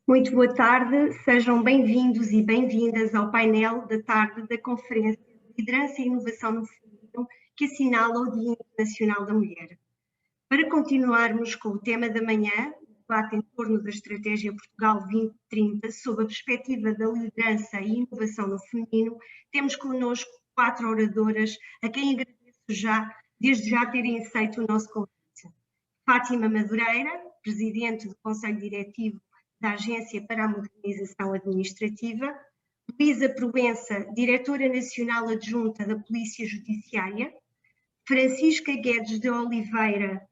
Muito boa tarde, sejam bem-vindos e bem-vindas ao painel da tarde da Conferência de Liderança e Inovação no Feminino, que assinala o Dia Internacional da Mulher. Para continuarmos com o tema da manhã, o debate em torno da Estratégia Portugal 2030, sob a perspectiva da liderança e inovação no feminino, temos connosco 4 oradoras, a quem agradeço desde já terem aceito o nosso convite. Fátima Madureira, Presidente do Conselho Diretivo da Agência para a Modernização Administrativa, Luísa Proença, Diretora Nacional Adjunta da Polícia Judiciária, Francisca Guedes de Oliveira,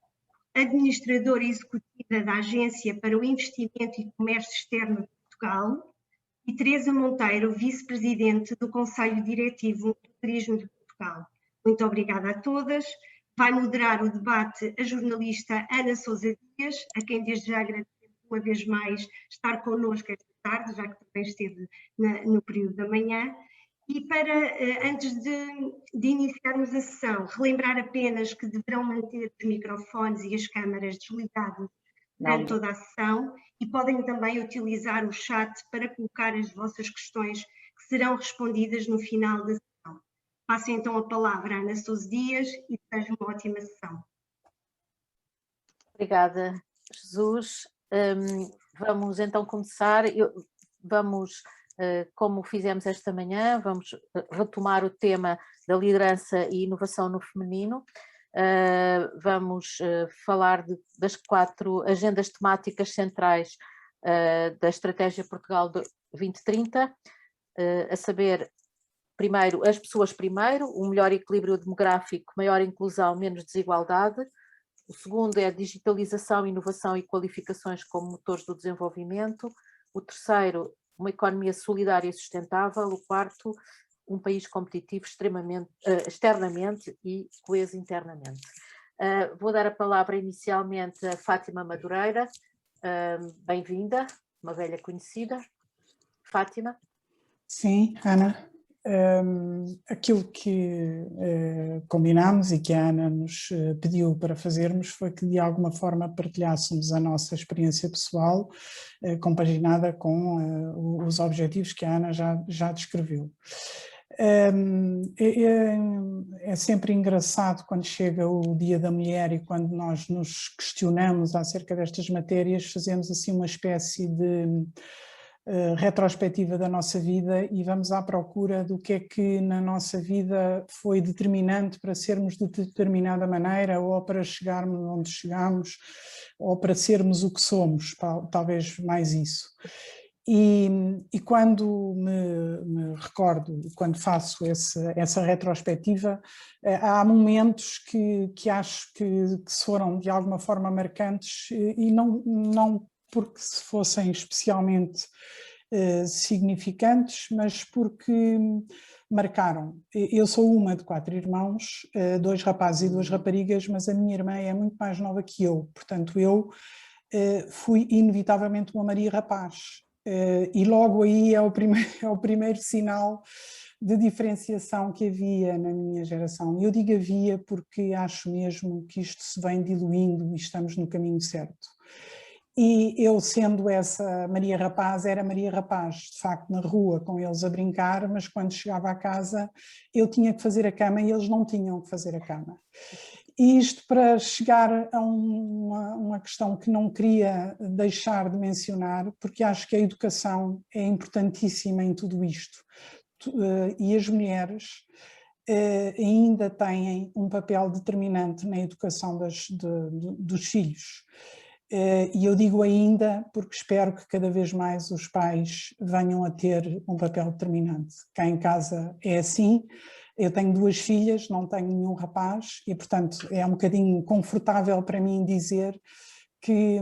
Administradora Executiva da Agência para o Investimento e Comércio Externo de Portugal, e Teresa Monteiro, Vice-Presidente do Conselho Diretivo do Turismo de Portugal. Muito obrigada a todas. Vai moderar o debate a jornalista Ana Sousa Dias, a quem desde já agradeço uma vez mais estar connosco esta tarde, já que também esteve no período da manhã. E para, antes de iniciarmos a sessão, relembrar apenas que deverão manter os microfones e as câmaras desligados durante toda a sessão e podem também utilizar o chat para colocar as vossas questões que serão respondidas no final da sessão. Passo então a palavra a Ana Sousa Dias e desejo uma ótima sessão. Obrigada, Jesus. Vamos então começar. Como fizemos esta manhã, vamos retomar o tema da liderança e inovação no feminino. Vamos falar das 4 agendas temáticas centrais da Estratégia Portugal 2030, a saber, primeiro, as pessoas primeiro, um melhor equilíbrio demográfico, maior inclusão, menos desigualdade. O segundo é a digitalização, inovação e qualificações como motores do desenvolvimento. O terceiro, uma economia solidária e sustentável. O quarto, um país competitivo externamente e coeso internamente. Vou dar a palavra inicialmente a Fátima Madureira. Bem-vinda, uma velha conhecida. Fátima. Sim, Ana. Aquilo que combinámos e que a Ana nos pediu para fazermos foi que de alguma forma partilhássemos a nossa experiência pessoal compaginada com os objetivos que a Ana já descreveu. É sempre engraçado quando chega o Dia da Mulher e quando nós nos questionamos acerca destas matérias, fazemos assim uma espécie de retrospectiva da nossa vida e vamos à procura do que é que na nossa vida foi determinante para sermos de determinada maneira ou para chegarmos onde chegamos ou para sermos o que somos, talvez mais isso. E quando me recordo, quando faço essa retrospectiva, há momentos que acho que foram de alguma forma marcantes e não porque se fossem especialmente significantes, mas porque marcaram. Eu sou uma de 4 irmãos, 2 rapazes e 2 raparigas, mas a minha irmã é muito mais nova que eu, portanto eu fui inevitavelmente uma Maria Rapaz. E logo aí é o primeiro sinal de diferenciação que havia na minha geração. Eu digo havia porque acho mesmo que isto se vem diluindo e estamos no caminho certo. E eu, sendo essa Maria Rapaz, era Maria Rapaz, de facto, na rua, com eles a brincar, mas quando chegava a casa eu tinha que fazer a cama e eles não tinham que fazer a cama. E isto para chegar a uma questão que não queria deixar de mencionar, porque acho que a educação é importantíssima em tudo isto. E as mulheres ainda têm um papel determinante na educação dos filhos. E eu digo ainda porque espero que cada vez mais os pais venham a ter um papel determinante. Cá em casa é assim, eu tenho 2 filhas, não tenho nenhum rapaz e portanto é um bocadinho confortável para mim dizer que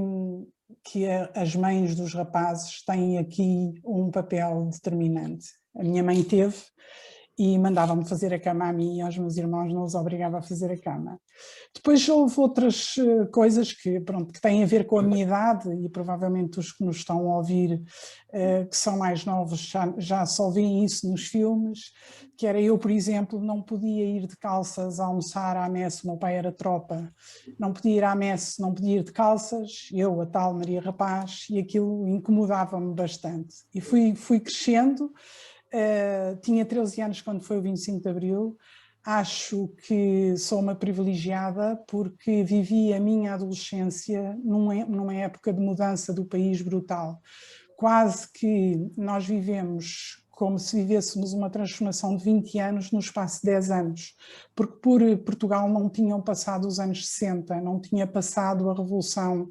as mães dos rapazes têm aqui um papel determinante. A minha mãe teve e mandava-me fazer a cama a mim e aos meus irmãos, não os obrigava a fazer a cama. Depois houve outras coisas que, pronto, que têm a ver com a minha idade e provavelmente os que nos estão a ouvir, que são mais novos, já só veem isso nos filmes, que era eu, por exemplo, não podia ir de calças a almoçar à messe, o meu pai era tropa, não podia ir à messe, não podia ir de calças, eu, a tal Maria Rapaz, e aquilo incomodava-me bastante. E fui crescendo. Tinha 13 anos quando foi o 25 de Abril, acho que sou uma privilegiada porque vivi a minha adolescência numa época de mudança do país brutal. Quase que nós vivemos como se vivêssemos uma transformação de 20 anos no espaço de 10 anos, porque por Portugal não tinham passado os anos 60, não tinha passado a Revolução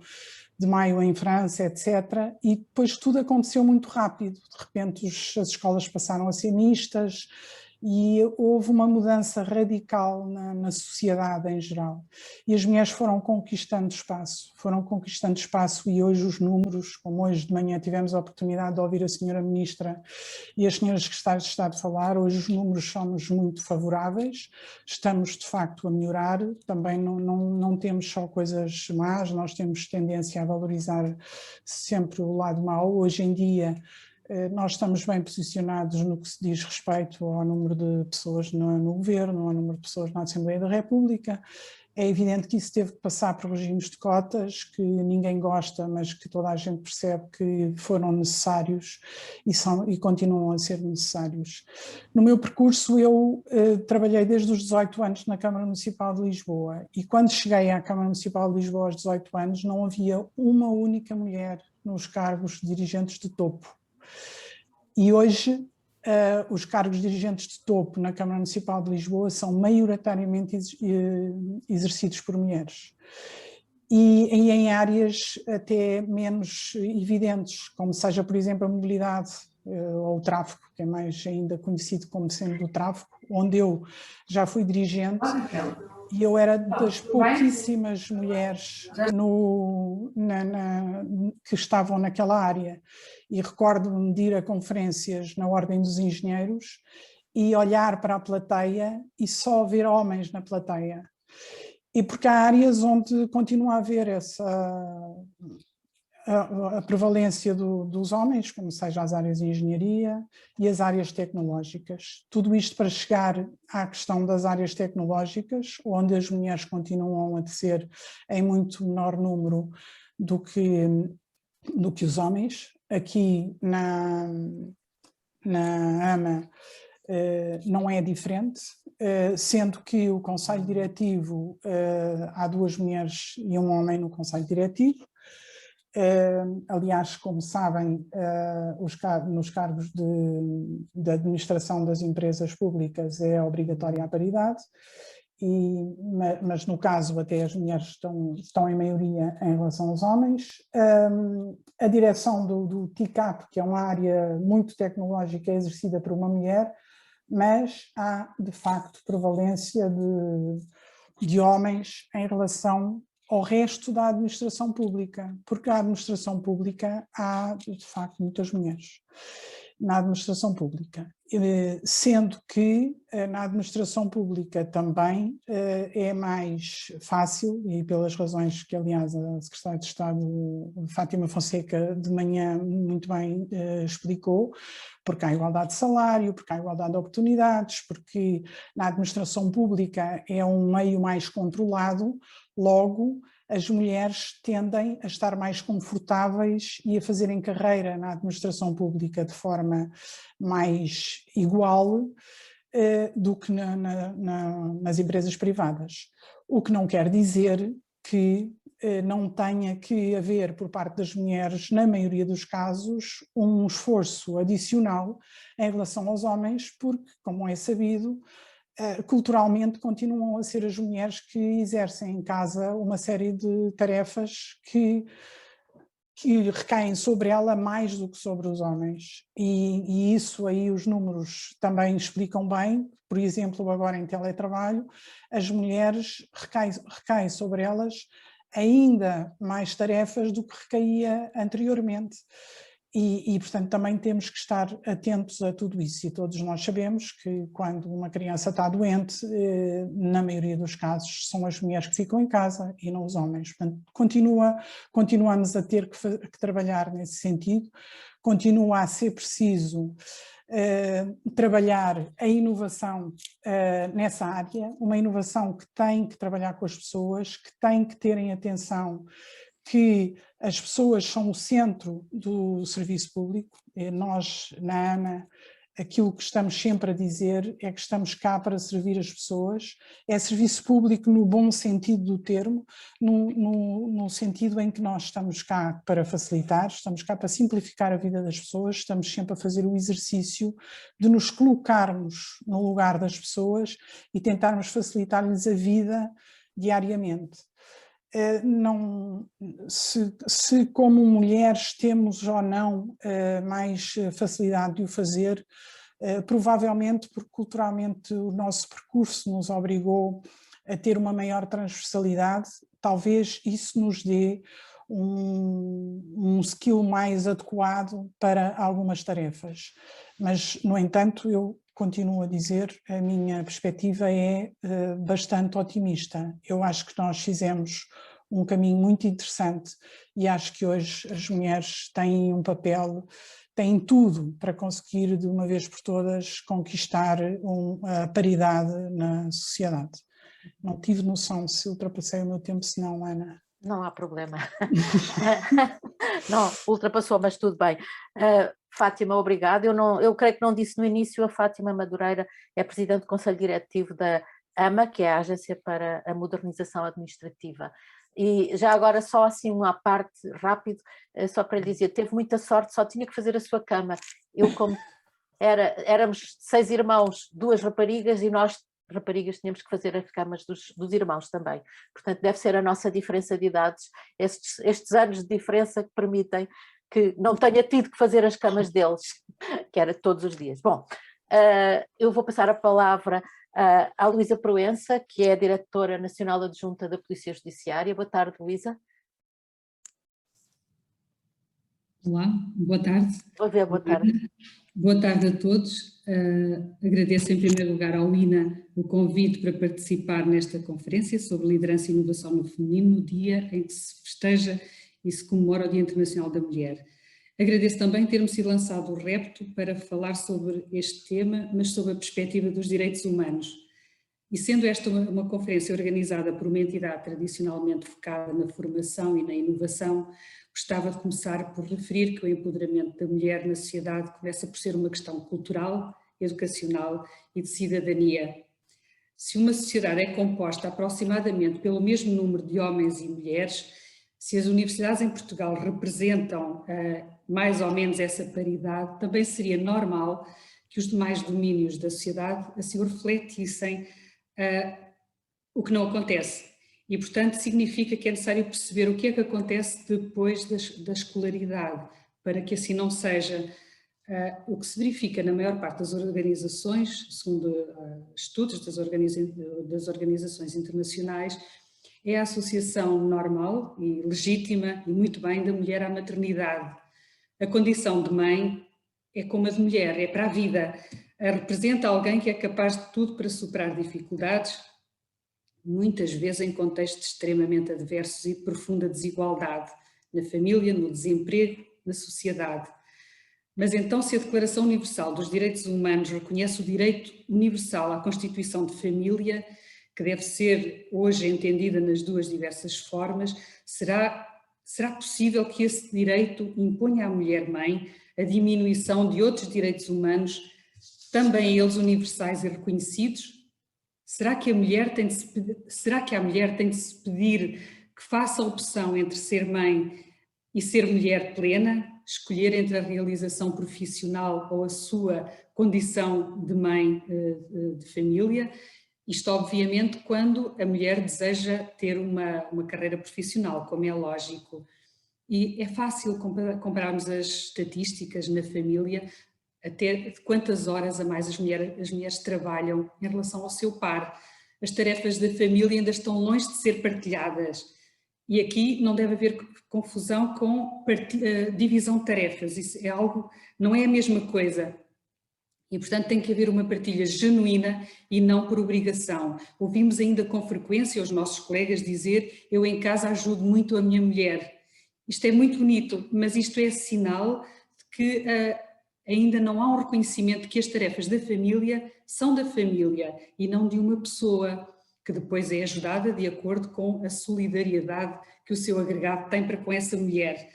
de Maio em França, etc. E depois tudo aconteceu muito rápido. De repente as escolas passaram a ser mistas e houve uma mudança radical na sociedade em geral. E as mulheres foram conquistando espaço e hoje os números, como hoje de manhã tivemos a oportunidade de ouvir a senhora Ministra e as senhoras secretárias de Estado falar, hoje os números são-nos muito favoráveis, estamos de facto a melhorar, também não temos só coisas más, nós temos tendência a valorizar sempre o lado mau. Hoje em dia nós estamos bem posicionados no que se diz respeito ao número de pessoas no governo, ao número de pessoas na Assembleia da República. É evidente que isso teve que passar por regimes de cotas que ninguém gosta, mas que toda a gente percebe que foram necessários e continuam a ser necessários. No meu percurso eu trabalhei desde os 18 anos na Câmara Municipal de Lisboa e quando cheguei à Câmara Municipal de Lisboa aos 18 anos não havia uma única mulher nos cargos dirigentes de topo. E hoje os cargos dirigentes de topo na Câmara Municipal de Lisboa são maioritariamente exercidos por mulheres. E em áreas até menos evidentes, como seja, por exemplo, a mobilidade ou o tráfego, que é mais ainda conhecido como sendo o tráfego, onde eu já fui dirigente e eu era das pouquíssimas mulheres que estavam naquela área. E recordo-me de ir a conferências na Ordem dos Engenheiros e olhar para a plateia e só ver homens na plateia. E porque há áreas onde continua a haver a prevalência dos homens, como seja as áreas de engenharia e as áreas tecnológicas. Tudo isto para chegar à questão das áreas tecnológicas, onde as mulheres continuam a ser em muito menor número do que os homens. Aqui na AMA não é diferente, sendo que o Conselho Diretivo, há 2 mulheres e um homem no Conselho Diretivo. Aliás, como sabem, nos cargos de administração das empresas públicas é obrigatória a paridade, mas no caso até as mulheres estão em maioria em relação aos homens. A direção do TICAP, que é uma área muito tecnológica, é exercida por uma mulher, mas há de facto prevalência de homens em relação ao resto da administração pública, porque a administração pública há de facto muitas mulheres na administração pública, sendo que na administração pública também é mais fácil, e pelas razões que aliás a Secretária de Estado Fátima Fonseca de manhã muito bem explicou, porque há igualdade de salário, porque há igualdade de oportunidades, porque na administração pública é um meio mais controlado, logo as mulheres tendem a estar mais confortáveis e a fazerem carreira na administração pública de forma mais igual do que nas empresas privadas. O que não quer dizer que não tenha que haver por parte das mulheres, na maioria dos casos, um esforço adicional em relação aos homens, porque, como é sabido, culturalmente continuam a ser as mulheres que exercem em casa uma série de tarefas que recaem sobre ela mais do que sobre os homens. E isso aí os números também explicam bem. Por exemplo, agora em teletrabalho, as mulheres recaem sobre elas ainda mais tarefas do que recaía anteriormente. portanto, também temos que estar atentos a tudo isso, e todos nós sabemos que quando uma criança está doente, na maioria dos casos são as mulheres que ficam em casa e não os homens. Portanto, continuamos a ter que trabalhar nesse sentido, continua a ser preciso trabalhar a inovação nessa área, uma inovação que tem que trabalhar com as pessoas, que tem que terem atenção que as pessoas são o centro do serviço público. Nós, na AMA, aquilo que estamos sempre a dizer é que estamos cá para servir as pessoas, é serviço público no bom sentido do termo, no sentido em que nós estamos cá para facilitar, estamos cá para simplificar a vida das pessoas, estamos sempre a fazer o exercício de nos colocarmos no lugar das pessoas e tentarmos facilitar-lhes a vida diariamente. Não, se como mulheres temos ou não mais facilidade de o fazer, provavelmente porque culturalmente o nosso percurso nos obrigou a ter uma maior transversalidade, talvez isso nos dê um skill mais adequado para algumas tarefas. Mas, no entanto, eu continuo a dizer, a minha perspectiva é bastante otimista. Eu acho que nós fizemos um caminho muito interessante e acho que hoje as mulheres têm um papel, têm tudo para conseguir de uma vez por todas conquistar a paridade na sociedade. Não tive noção se ultrapassei o meu tempo, se não, Ana. Não há problema. Não, ultrapassou, mas tudo bem. Fátima, obrigada. Eu creio que não disse no início, a Fátima Madureira é Presidente do Conselho Diretivo da AMA, que é a Agência para a Modernização Administrativa. E já agora só assim uma parte rápido, só para lhe dizer, teve muita sorte, só tinha que fazer a sua cama. Eu como éramos 6 irmãos, 2 raparigas e nós raparigas tínhamos que fazer as camas dos irmãos também. Portanto, deve ser a nossa diferença de idades, estes anos de diferença que permitem que não tenha tido que fazer as camas deles, que era todos os dias. Bom, eu vou passar a palavra à Luísa Proença, que é a Diretora Nacional Adjunta da Polícia Judiciária. Boa tarde, Luísa. Olá, boa tarde. Boa tarde. Boa tarde a todos. Agradeço em primeiro lugar ao INA o convite para participar nesta conferência sobre liderança e inovação no feminino, no dia em que se festeja e se comemora o Dia Internacional da Mulher. Agradeço também ter-me sido lançado o repto para falar sobre este tema, mas sob a perspectiva dos direitos humanos. E sendo esta uma conferência organizada por uma entidade tradicionalmente focada na formação e na inovação, gostava de começar por referir que o empoderamento da mulher na sociedade começa por ser uma questão cultural, educacional e de cidadania. Se uma sociedade é composta aproximadamente pelo mesmo número de homens e mulheres, se as universidades em Portugal representam mais ou menos essa paridade, também seria normal que os demais domínios da sociedade assim o refletissem, o que não acontece. E, portanto, significa que é necessário perceber o que é que acontece depois da escolaridade, para que assim não seja. O que se verifica na maior parte das organizações, segundo estudos das organizações internacionais, é a associação normal e legítima e muito bem da mulher à maternidade. A condição de mãe é como a de mulher, é para a vida. Representa alguém que é capaz de tudo para superar dificuldades, muitas vezes em contextos extremamente adversos e de profunda desigualdade, na família, no desemprego, na sociedade. Mas então, se a Declaração Universal dos Direitos Humanos reconhece o direito universal à constituição de família, que deve ser hoje entendida nas duas diversas formas, será possível que esse direito imponha à mulher-mãe a diminuição de outros direitos humanos, também eles universais e reconhecidos? Será que a mulher tem de se pedir que faça a opção entre ser mãe e ser mulher plena, escolher entre a realização profissional ou a sua condição de mãe de família? Isto, obviamente, quando a mulher deseja ter uma carreira profissional, como é lógico. E é fácil compararmos as estatísticas na família, até quantas horas a mais as mulheres trabalham em relação ao seu par. As tarefas da família ainda estão longe de ser partilhadas. E aqui não deve haver confusão com divisão de tarefas, isso é algo, não é a mesma coisa. E, portanto, tem que haver uma partilha genuína e não por obrigação. Ouvimos ainda com frequência os nossos colegas dizer: eu em casa ajudo muito a minha mulher. Isto é muito bonito, mas isto é sinal de que ainda não há um reconhecimento que as tarefas da família são da família e não de uma pessoa que depois é ajudada de acordo com a solidariedade que o seu agregado tem para com essa mulher.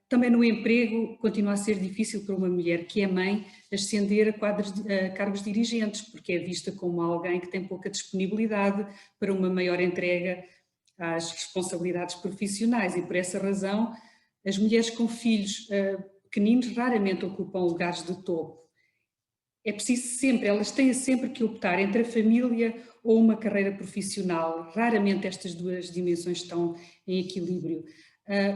Também no emprego continua a ser difícil para uma mulher que é mãe ascender a cargos dirigentes, porque é vista como alguém que tem pouca disponibilidade para uma maior entrega às responsabilidades profissionais, e por essa razão as mulheres com filhos pequeninos raramente ocupam lugares de topo. É preciso sempre, elas têm sempre que optar entre a família ou uma carreira profissional. Raramente estas duas dimensões estão em equilíbrio.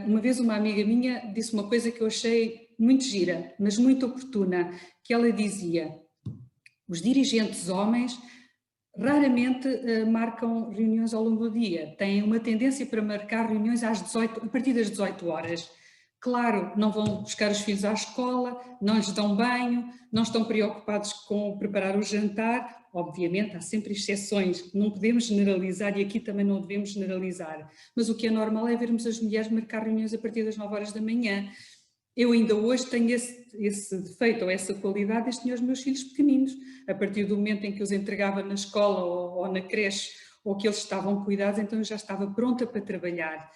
Uma vez uma amiga minha disse uma coisa que eu achei muito gira, mas muito oportuna, que ela dizia: os dirigentes homens raramente marcam reuniões ao longo do dia, têm uma tendência para marcar reuniões a partir das 18 horas. Claro, não vão buscar os filhos à escola, não lhes dão banho, não estão preocupados com preparar o jantar. Obviamente há sempre exceções, não podemos generalizar e aqui também não devemos generalizar, mas o que é normal é vermos as mulheres marcar reuniões a partir das 9 horas da manhã. Eu ainda hoje tenho esse defeito ou essa qualidade, desde que tinha os meus filhos pequeninos. A partir do momento em que os entregava na escola ou na creche, ou que eles estavam cuidados, então eu já estava pronta para trabalhar.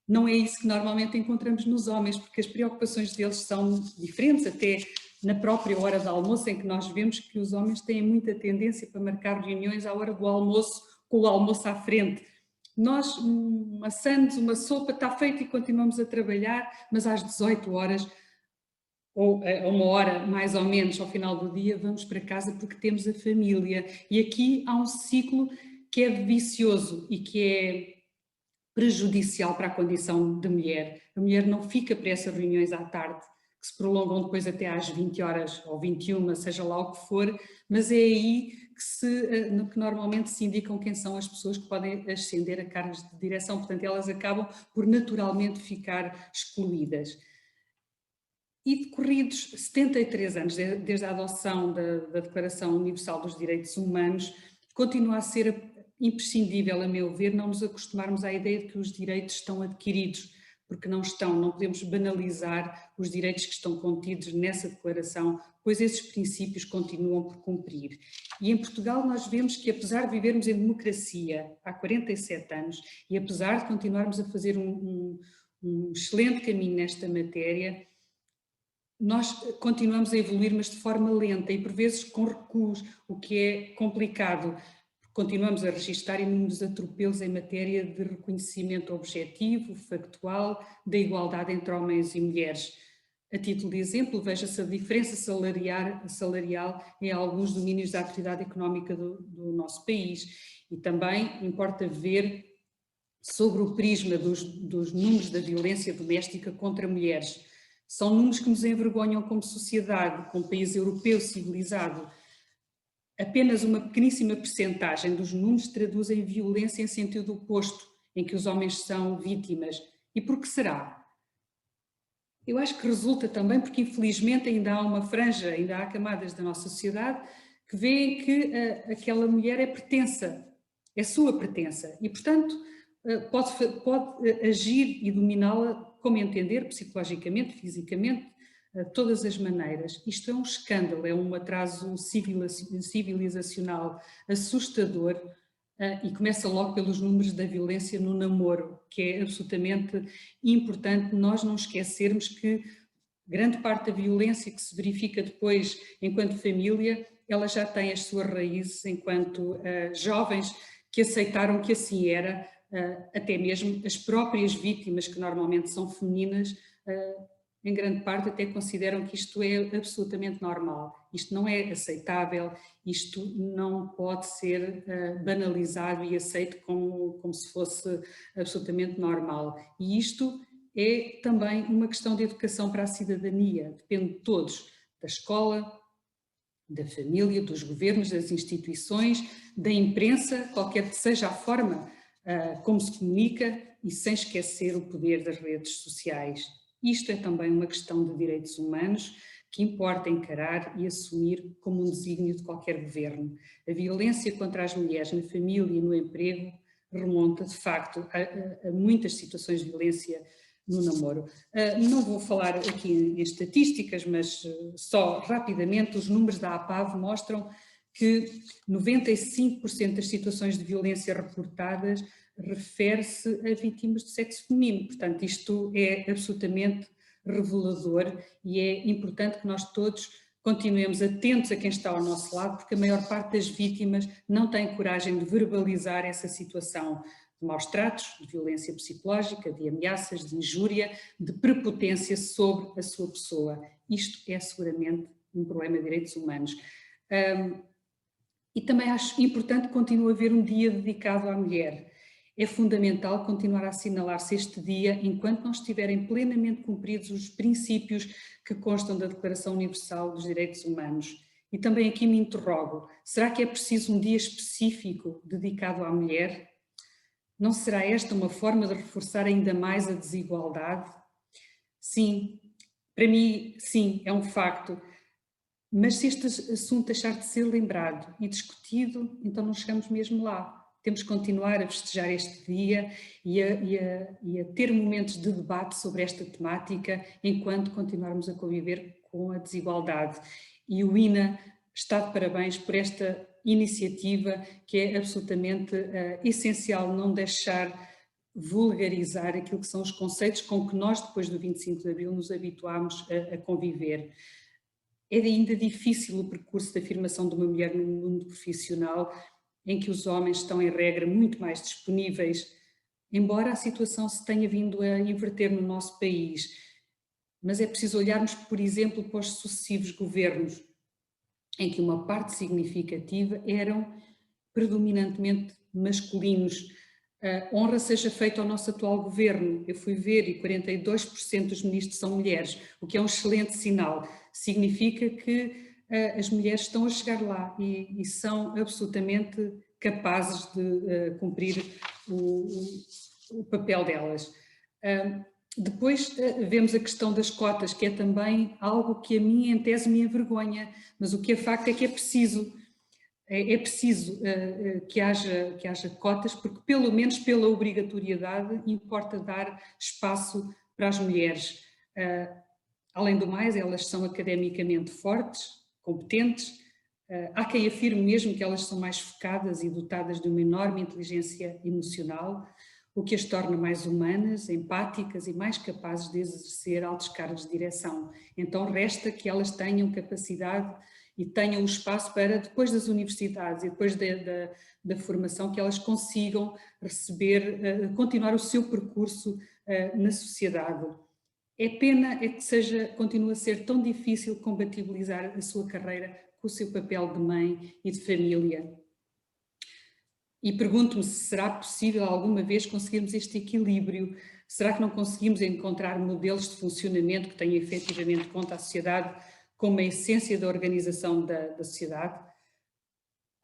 Não é isso que normalmente encontramos nos homens, porque as preocupações deles são diferentes, até na própria hora do almoço, em que nós vemos que os homens têm muita tendência para marcar reuniões à hora do almoço, com o almoço à frente. Nós, uma sandes, uma sopa, está feita e continuamos a trabalhar, mas às 18 horas, ou a uma hora mais ou menos ao final do dia, vamos para casa porque temos a família. E aqui há um ciclo que é vicioso e que é prejudicial para a condição de mulher. A mulher não fica para essas reuniões à tarde, que se prolongam depois até às 20 horas ou 21, seja lá o que for, mas é aí que normalmente se indicam quem são as pessoas que podem ascender a cargos de direção, portanto elas acabam por naturalmente ficar excluídas. E decorridos 73 anos desde a adoção da Declaração Universal dos Direitos Humanos, continua a ser imprescindível, a meu ver, não nos acostumarmos à ideia de que os direitos estão adquiridos, porque não estão, não podemos banalizar os direitos que estão contidos nessa declaração, pois esses princípios continuam por cumprir. E em Portugal nós vemos que, apesar de vivermos em democracia há 47 anos, e apesar de continuarmos a fazer um excelente caminho nesta matéria, nós continuamos a evoluir, mas de forma lenta e por vezes com recuos, o que é complicado. Continuamos a registrar inúmeros atropelos em matéria de reconhecimento objetivo, factual, da igualdade entre homens e mulheres. A título de exemplo, veja-se a diferença salarial em alguns domínios da atividade económica do nosso país. E também importa ver sobre o prisma dos números da violência doméstica contra mulheres. São números que nos envergonham como sociedade, como país europeu civilizado. Apenas uma pequeníssima percentagem dos números traduzem violência em sentido oposto, em que os homens são vítimas. E por que será? Eu acho que resulta também porque, infelizmente, ainda há uma franja, ainda há camadas da nossa sociedade que veem que aquela mulher é pertença, é sua pertença. E, portanto, pode agir e dominá-la como entender, psicologicamente, fisicamente, de todas as maneiras. Isto é um escândalo, é um atraso civilizacional assustador e começa logo pelos números da violência no namoro, que é absolutamente importante nós não esquecermos que grande parte da violência que se verifica depois enquanto família, ela já tem as suas raízes enquanto jovens que aceitaram que assim era, até mesmo as próprias vítimas, que normalmente são femininas, em grande parte até consideram que isto é absolutamente normal. Isto não é aceitável, isto não pode ser banalizado e aceito como se fosse absolutamente normal. E isto é também uma questão de educação para a cidadania, depende de todos, da escola, da família, dos governos, das instituições, da imprensa, qualquer que seja a forma como se comunica, e sem esquecer o poder das redes sociais. Isto é também uma questão de direitos humanos que importa encarar e assumir como um desígnio de qualquer governo. A violência contra as mulheres na família e no emprego remonta, de facto, a muitas situações de violência no namoro. Não vou falar aqui em estatísticas, mas só rapidamente os números da APAV mostram que 95% das situações de violência reportadas refere-se a vítimas de sexo feminino. Portanto, isto é absolutamente revelador e é importante que nós todos continuemos atentos a quem está ao nosso lado, porque a maior parte das vítimas não tem coragem de verbalizar essa situação de maus tratos, de violência psicológica, de ameaças, de injúria, de prepotência sobre a sua pessoa. Isto é seguramente um problema de direitos humanos. E também acho importante que continue a haver um dia dedicado à mulher. É fundamental continuar a assinalar-se este dia enquanto não estiverem plenamente cumpridos os princípios que constam da Declaração Universal dos Direitos Humanos. E também aqui me interrogo, será que é preciso um dia específico dedicado à mulher? Não será esta uma forma de reforçar ainda mais a desigualdade? Sim, para mim, sim, é um facto. Mas se este assunto deixar de ser lembrado e discutido, então não chegamos mesmo lá. Temos que continuar a festejar este dia e a ter momentos de debate sobre esta temática enquanto continuarmos a conviver com a desigualdade. E o INA está de parabéns por esta iniciativa que é absolutamente essencial não deixar vulgarizar aquilo que são os conceitos com que nós, depois do 25 de Abril, nos habituámos a conviver. É ainda difícil o percurso de afirmação de uma mulher no mundo profissional, em que os homens estão, em regra, muito mais disponíveis, embora a situação se tenha vindo a inverter no nosso país. Mas é preciso olharmos, por exemplo, para os sucessivos governos, em que uma parte significativa eram predominantemente masculinos. Honra seja feita ao nosso atual governo. Eu fui ver e 42% dos ministros são mulheres, o que é um excelente sinal. Significa que as mulheres estão a chegar lá e são absolutamente capazes de cumprir o papel delas. Depois vemos a questão das cotas, que é também algo que a mim, em tese, me envergonha, mas o que é facto é que é preciso que haja cotas, porque pelo menos pela obrigatoriedade importa dar espaço para as mulheres. Além do mais, elas são academicamente fortes, competentes, há quem afirme mesmo que elas são mais focadas e dotadas de uma enorme inteligência emocional, o que as torna mais humanas, empáticas e mais capazes de exercer altos cargos de direção. Então resta que elas tenham capacidade e tenham o espaço para, depois das universidades e depois da formação, que elas consigam receber, continuar o seu percurso na sociedade. É pena é que continua a ser tão difícil compatibilizar a sua carreira com o seu papel de mãe e de família. E pergunto-me se será possível alguma vez conseguirmos este equilíbrio. Será que não conseguimos encontrar modelos de funcionamento que tenham efetivamente conta a sociedade como a essência da organização da sociedade?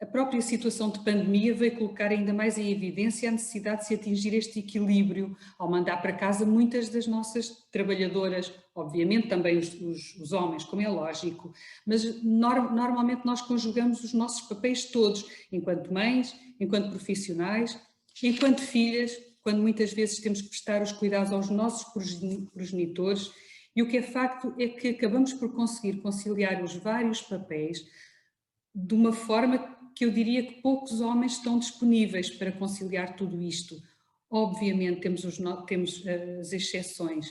A própria situação de pandemia veio colocar ainda mais em evidência a necessidade de se atingir este equilíbrio ao mandar para casa muitas das nossas trabalhadoras, obviamente também os homens, como é lógico, mas normalmente nós conjugamos os nossos papéis todos, enquanto mães, enquanto profissionais, enquanto filhas, quando muitas vezes temos que prestar os cuidados aos nossos progenitores, e o que é facto é que acabamos por conseguir conciliar os vários papéis de uma forma que eu diria que poucos homens estão disponíveis para conciliar tudo isto. Obviamente temos as exceções,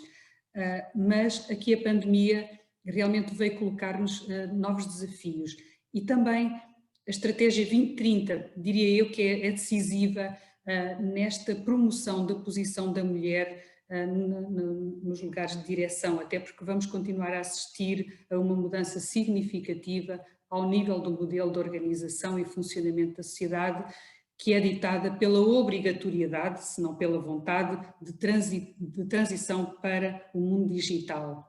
mas aqui a pandemia realmente veio colocar-nos novos desafios. E também a estratégia 2030, diria eu que é decisiva nesta promoção da posição da mulher nos lugares de direção, até porque vamos continuar a assistir a uma mudança significativa ao nível do modelo de organização e funcionamento da sociedade, que é ditada pela obrigatoriedade, se não pela vontade, de transição para o mundo digital.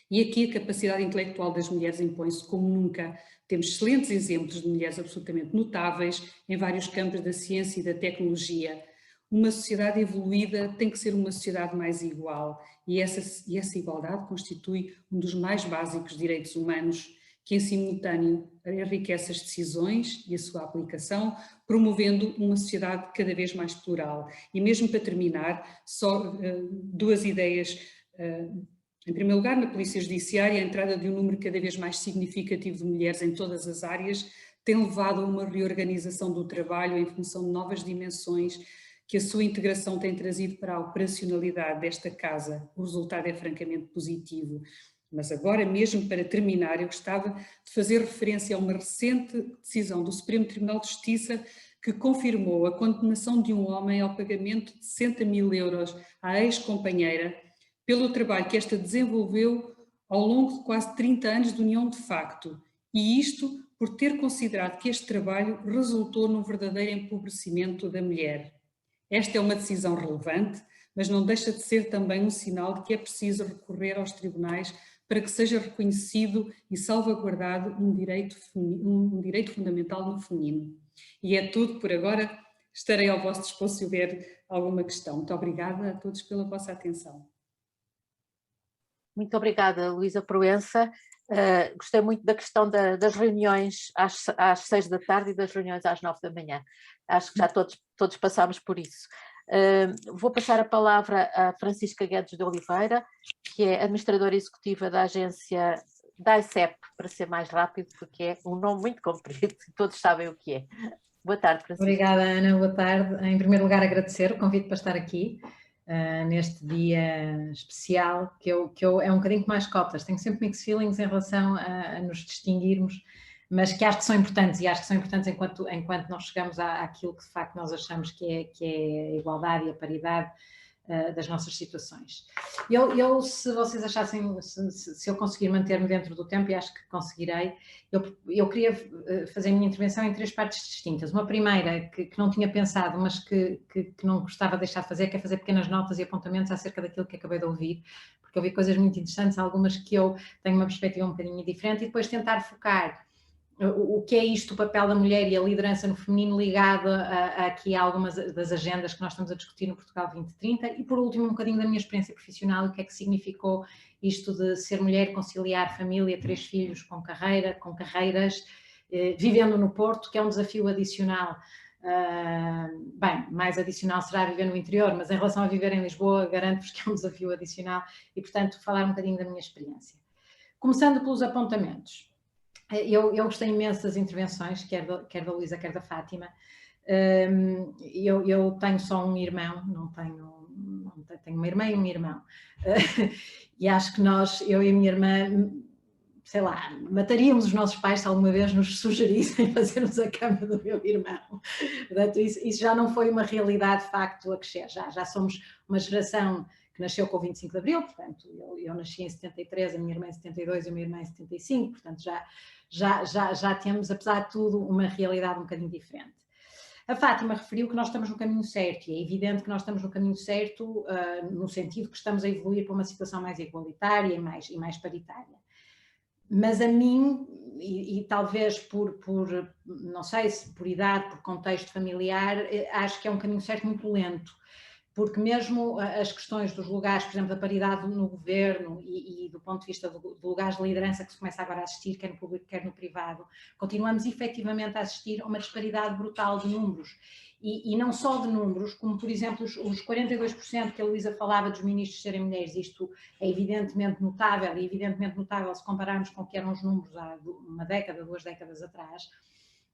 E aqui a capacidade intelectual das mulheres impõe-se como nunca. Temos excelentes exemplos de mulheres absolutamente notáveis em vários campos da ciência e da tecnologia. uma sociedade evoluída tem que ser uma sociedade mais igual, e essa igualdade constitui um dos mais básicos direitos humanos, que em simultâneo enriquece as decisões e a sua aplicação, promovendo uma sociedade cada vez mais plural. E mesmo para terminar, só duas ideias. Em primeiro lugar, na Polícia Judiciária, a entrada de um número cada vez mais significativo de mulheres em todas as áreas tem levado a uma reorganização do trabalho em função de novas dimensões que a sua integração tem trazido para a operacionalidade desta casa. O resultado é francamente positivo. Mas agora, mesmo para terminar, eu gostava de fazer referência a uma recente decisão do Supremo Tribunal de Justiça que confirmou a condenação de um homem ao pagamento de 60 mil euros à ex-companheira pelo trabalho que esta desenvolveu ao longo de quase 30 anos de união de facto. E isto por ter considerado que este trabalho resultou num verdadeiro empobrecimento da mulher. Esta é uma decisão relevante, mas não deixa de ser também um sinal de que é preciso recorrer aos tribunais para que seja reconhecido e salvaguardado um direito fundamental no feminino. E é tudo por agora. Estarei ao vosso dispor se houver alguma questão. Muito obrigada a todos pela vossa atenção. Muito obrigada, Luísa Proença. Gostei muito da questão das reuniões às 6 da tarde e das reuniões às 9 da manhã. Acho que já todos passámos por isso. Vou passar a palavra a Francisca Guedes de Oliveira, que é administradora executiva da agência da ICEP, para ser mais rápido, porque é um nome muito comprido e todos sabem o que é. Boa tarde, Francisca. Obrigada, Ana. Boa tarde. Em primeiro lugar, agradecer o convite para estar aqui neste dia especial, que eu é um bocadinho como as cotas. Tenho sempre mixed feelings em relação a nos distinguirmos, mas que acho que são importantes, e acho que são importantes enquanto nós chegamos àquilo que de facto nós achamos que é a igualdade e a paridade das nossas situações. Se vocês achassem, se eu conseguir manter-me dentro do tempo, e acho que conseguirei, eu queria fazer a minha intervenção em 3 partes distintas. Uma primeira, que não tinha pensado, mas que não gostava de deixar de fazer, que é fazer pequenas notas e apontamentos acerca daquilo que acabei de ouvir, porque eu vi coisas muito interessantes, algumas que eu tenho uma perspectiva um bocadinho diferente, e depois tentar focar o que é isto, o papel da mulher e a liderança no feminino ligado aqui a algumas das agendas que nós estamos a discutir no Portugal 2030, e por último um bocadinho da minha experiência profissional, o que é que significou isto de ser mulher, conciliar família, 3 filhos com carreiras, vivendo no Porto, que é um desafio adicional. Bem, mais adicional será viver no interior, mas em relação a viver em Lisboa, garanto-vos que é um desafio adicional, e portanto falar um bocadinho da minha experiência. Começando pelos apontamentos. Eu gostei imenso das intervenções, quer da Luísa, quer da Fátima. Eu tenho só um irmão, tenho uma irmã e um irmão. E acho que eu e a minha irmã, sei lá, mataríamos os nossos pais se alguma vez nos sugerissem fazermos a cama do meu irmão. Portanto, isso já não foi uma realidade de facto a crescer. Já somos uma geração que nasceu com o 25 de Abril, portanto, eu nasci em 73, a minha irmã em 72 e a minha irmã em 75, portanto já temos, apesar de tudo, uma realidade um bocadinho diferente. A Fátima referiu que nós estamos no caminho certo, e é evidente que nós estamos no caminho certo no sentido que estamos a evoluir para uma situação mais igualitária e mais paritária. Mas a mim, e talvez não sei se por idade, por contexto familiar, acho que é um caminho certo muito lento. Porque mesmo as questões dos lugares, por exemplo, da paridade no governo e do ponto de vista de lugares de liderança que se começa agora a assistir, quer no público, quer no privado, continuamos efetivamente a assistir a uma disparidade brutal de números. E não só de números, como por exemplo os 42% que a Luísa falava dos ministros serem mulheres, isto é evidentemente notável, e evidentemente notável se compararmos com o que eram os números há uma década, 2 décadas atrás.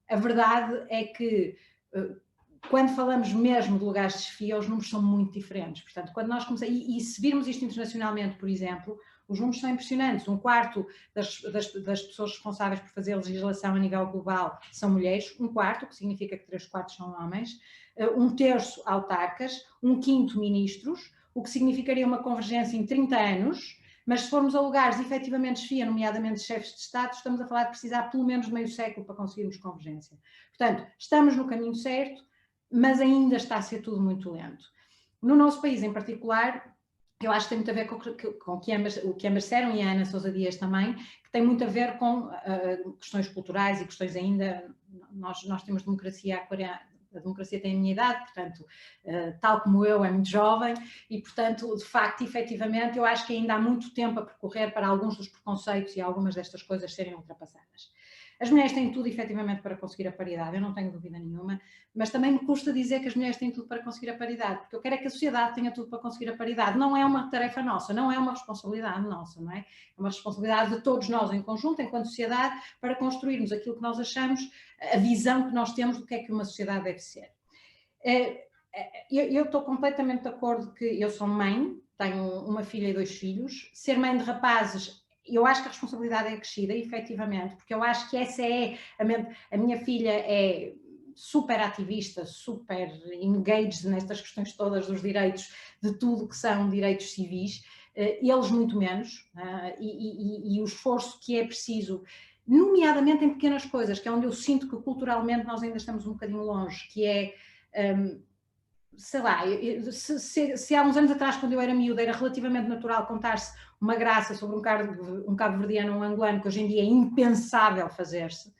A verdade é que quando falamos mesmo de lugares de chefia, os números são muito diferentes. Portanto, quando nós começamos, e se virmos isto internacionalmente, por exemplo, os números são impressionantes. 1/4 das pessoas responsáveis por fazer legislação a nível global são mulheres, 1/4, o que significa que 3/4 são homens, 1/3 autarcas, 1/5 ministros, o que significaria uma convergência em 30 anos, mas se formos a lugares efetivamente de chefia, nomeadamente chefes de Estado, estamos a falar de precisar pelo menos de meio século para conseguirmos convergência. Portanto, estamos no caminho certo, mas ainda está a ser tudo muito lento. No nosso país em particular, eu acho que tem muito a ver com o que ambas disseram, e a Ana Sousa Dias também, que tem muito a ver com questões culturais e questões ainda, nós temos democracia há a democracia tem a minha idade, portanto, tal como eu, é muito jovem e, portanto, de facto, efetivamente, eu acho que ainda há muito tempo a percorrer para alguns dos preconceitos e algumas destas coisas serem ultrapassadas. As mulheres têm tudo, efetivamente, para conseguir a paridade, eu não tenho dúvida nenhuma, mas também me custa dizer que as mulheres têm tudo para conseguir a paridade, porque eu quero é que a sociedade tenha tudo para conseguir a paridade. Não é uma tarefa nossa, não é uma responsabilidade nossa, não é? É uma responsabilidade de todos nós em conjunto, enquanto sociedade, para construirmos aquilo que nós achamos, a visão que nós temos do que é que uma sociedade deve ser. Eu estou completamente de acordo que eu sou mãe, tenho uma filha e 2 filhos, ser mãe de rapazes, eu acho que a responsabilidade é acrescida, efetivamente, porque eu acho que essa é, a minha filha é super ativista, super engaged nestas questões todas dos direitos, de tudo que são direitos civis, eles muito menos, e o esforço que é preciso, nomeadamente em pequenas coisas, que é onde eu sinto que culturalmente nós ainda estamos um bocadinho longe, que é... sei lá, se há uns anos atrás, quando eu era miúda, era relativamente natural contar-se uma graça sobre um cabo-verdiano ou um angolano, que hoje em dia é impensável fazer-se,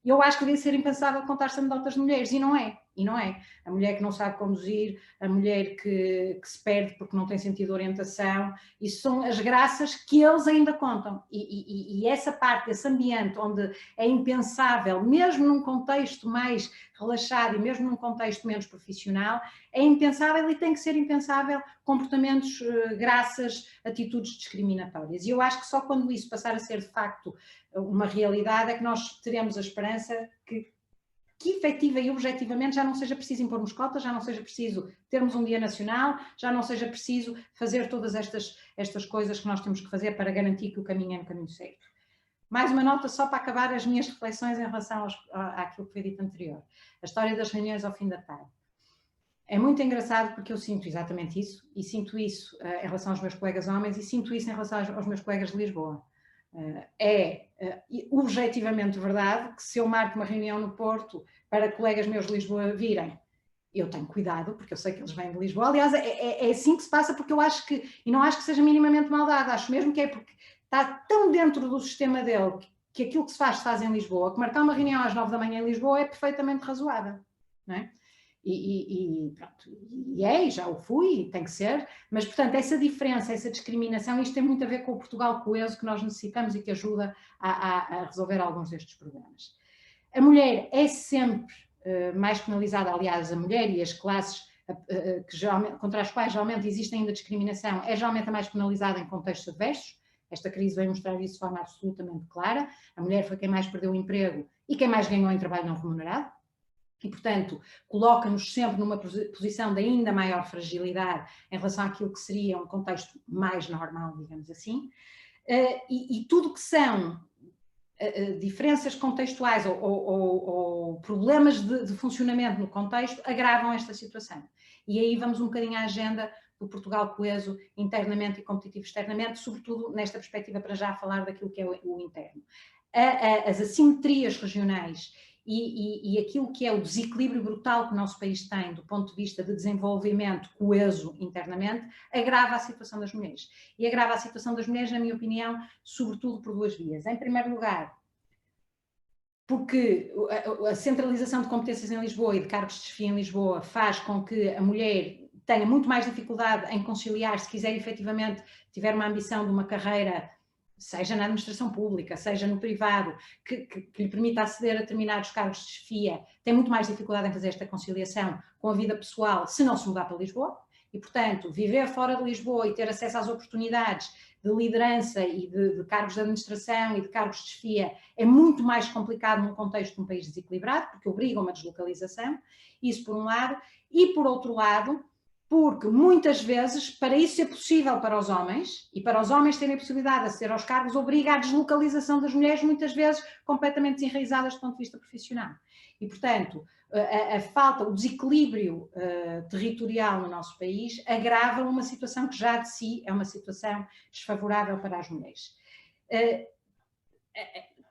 eu acho que devia ser impensável contar-se anedotas de mulheres, e não é. E não é. A mulher que não sabe conduzir, a mulher que se perde porque não tem sentido de orientação, isso são as graças que eles ainda contam. E essa parte, esse ambiente onde é impensável, mesmo num contexto mais relaxado e mesmo num contexto menos profissional, é impensável e tem que ser impensável comportamentos, graças, atitudes discriminatórias. E eu acho que só quando isso passar a ser de facto uma realidade é que nós teremos a esperança que efetiva e objetivamente já não seja preciso impormos cotas, já não seja preciso termos um dia nacional, já não seja preciso fazer todas estas coisas que nós temos que fazer para garantir que o caminho é no caminho certo. Mais uma nota só para acabar as minhas reflexões em relação àquilo que foi dito anterior. A história das reuniões ao fim da tarde. É muito engraçado porque eu sinto exatamente isso, e sinto isso em relação aos meus colegas homens e sinto isso em relação aos meus colegas de Lisboa. Objetivamente verdade que se eu marco uma reunião no Porto para colegas meus de Lisboa virem, eu tenho cuidado, porque eu sei que eles vêm de Lisboa. Aliás, é assim que se passa, porque eu acho que, e não acho que seja minimamente maldade, acho mesmo que é porque está tão dentro do sistema dele que aquilo que se faz em Lisboa, que marcar uma reunião às 9 da manhã em Lisboa é perfeitamente razoável, não é? Pronto, e já o fui, tem que ser, mas portanto essa diferença, essa discriminação, isto tem muito a ver com o Portugal coeso que nós necessitamos e que ajuda a resolver alguns destes problemas. A mulher é sempre mais penalizada, aliás, a mulher e as classes contra as quais geralmente existe ainda discriminação, é geralmente a mais penalizada em contextos adversos. Esta crise veio mostrar isso de forma absolutamente clara. A mulher foi quem mais perdeu o emprego e quem mais ganhou em trabalho não remunerado. E, portanto, coloca-nos sempre numa posição de ainda maior fragilidade em relação àquilo que seria um contexto mais normal, digamos assim. E tudo que são diferenças contextuais ou problemas de funcionamento no contexto agravam esta situação. E aí vamos um bocadinho à agenda do Portugal coeso internamente e competitivo externamente, sobretudo nesta perspectiva para já falar daquilo que é o interno. As assimetrias regionais e aquilo que é o desequilíbrio brutal que o nosso país tem do ponto de vista de desenvolvimento coeso internamente, agrava a situação das mulheres. E agrava a situação das mulheres, na minha opinião, sobretudo por 2 vias. Em primeiro lugar, porque a centralização de competências em Lisboa e de cargos de chefia em Lisboa faz com que a mulher tenha muito mais dificuldade em conciliar, se quiser efetivamente, tiver uma ambição de uma carreira, seja na administração pública, seja no privado, que lhe permita aceder a determinados cargos de chefia, tem muito mais dificuldade em fazer esta conciliação com a vida pessoal se não se mudar para Lisboa. E, portanto, viver fora de Lisboa e ter acesso às oportunidades de liderança e de cargos de administração e de cargos de chefia é muito mais complicado num contexto de um país desequilibrado, porque obriga a uma deslocalização, isso por um lado, e por outro lado, porque muitas vezes, para isso ser possível para os homens, e para os homens terem a possibilidade de aceder aos cargos, obriga à deslocalização das mulheres, muitas vezes completamente desenraizadas do ponto de vista profissional. E, portanto, a falta, o desequilíbrio territorial no nosso país agrava uma situação que já de si é uma situação desfavorável para as mulheres.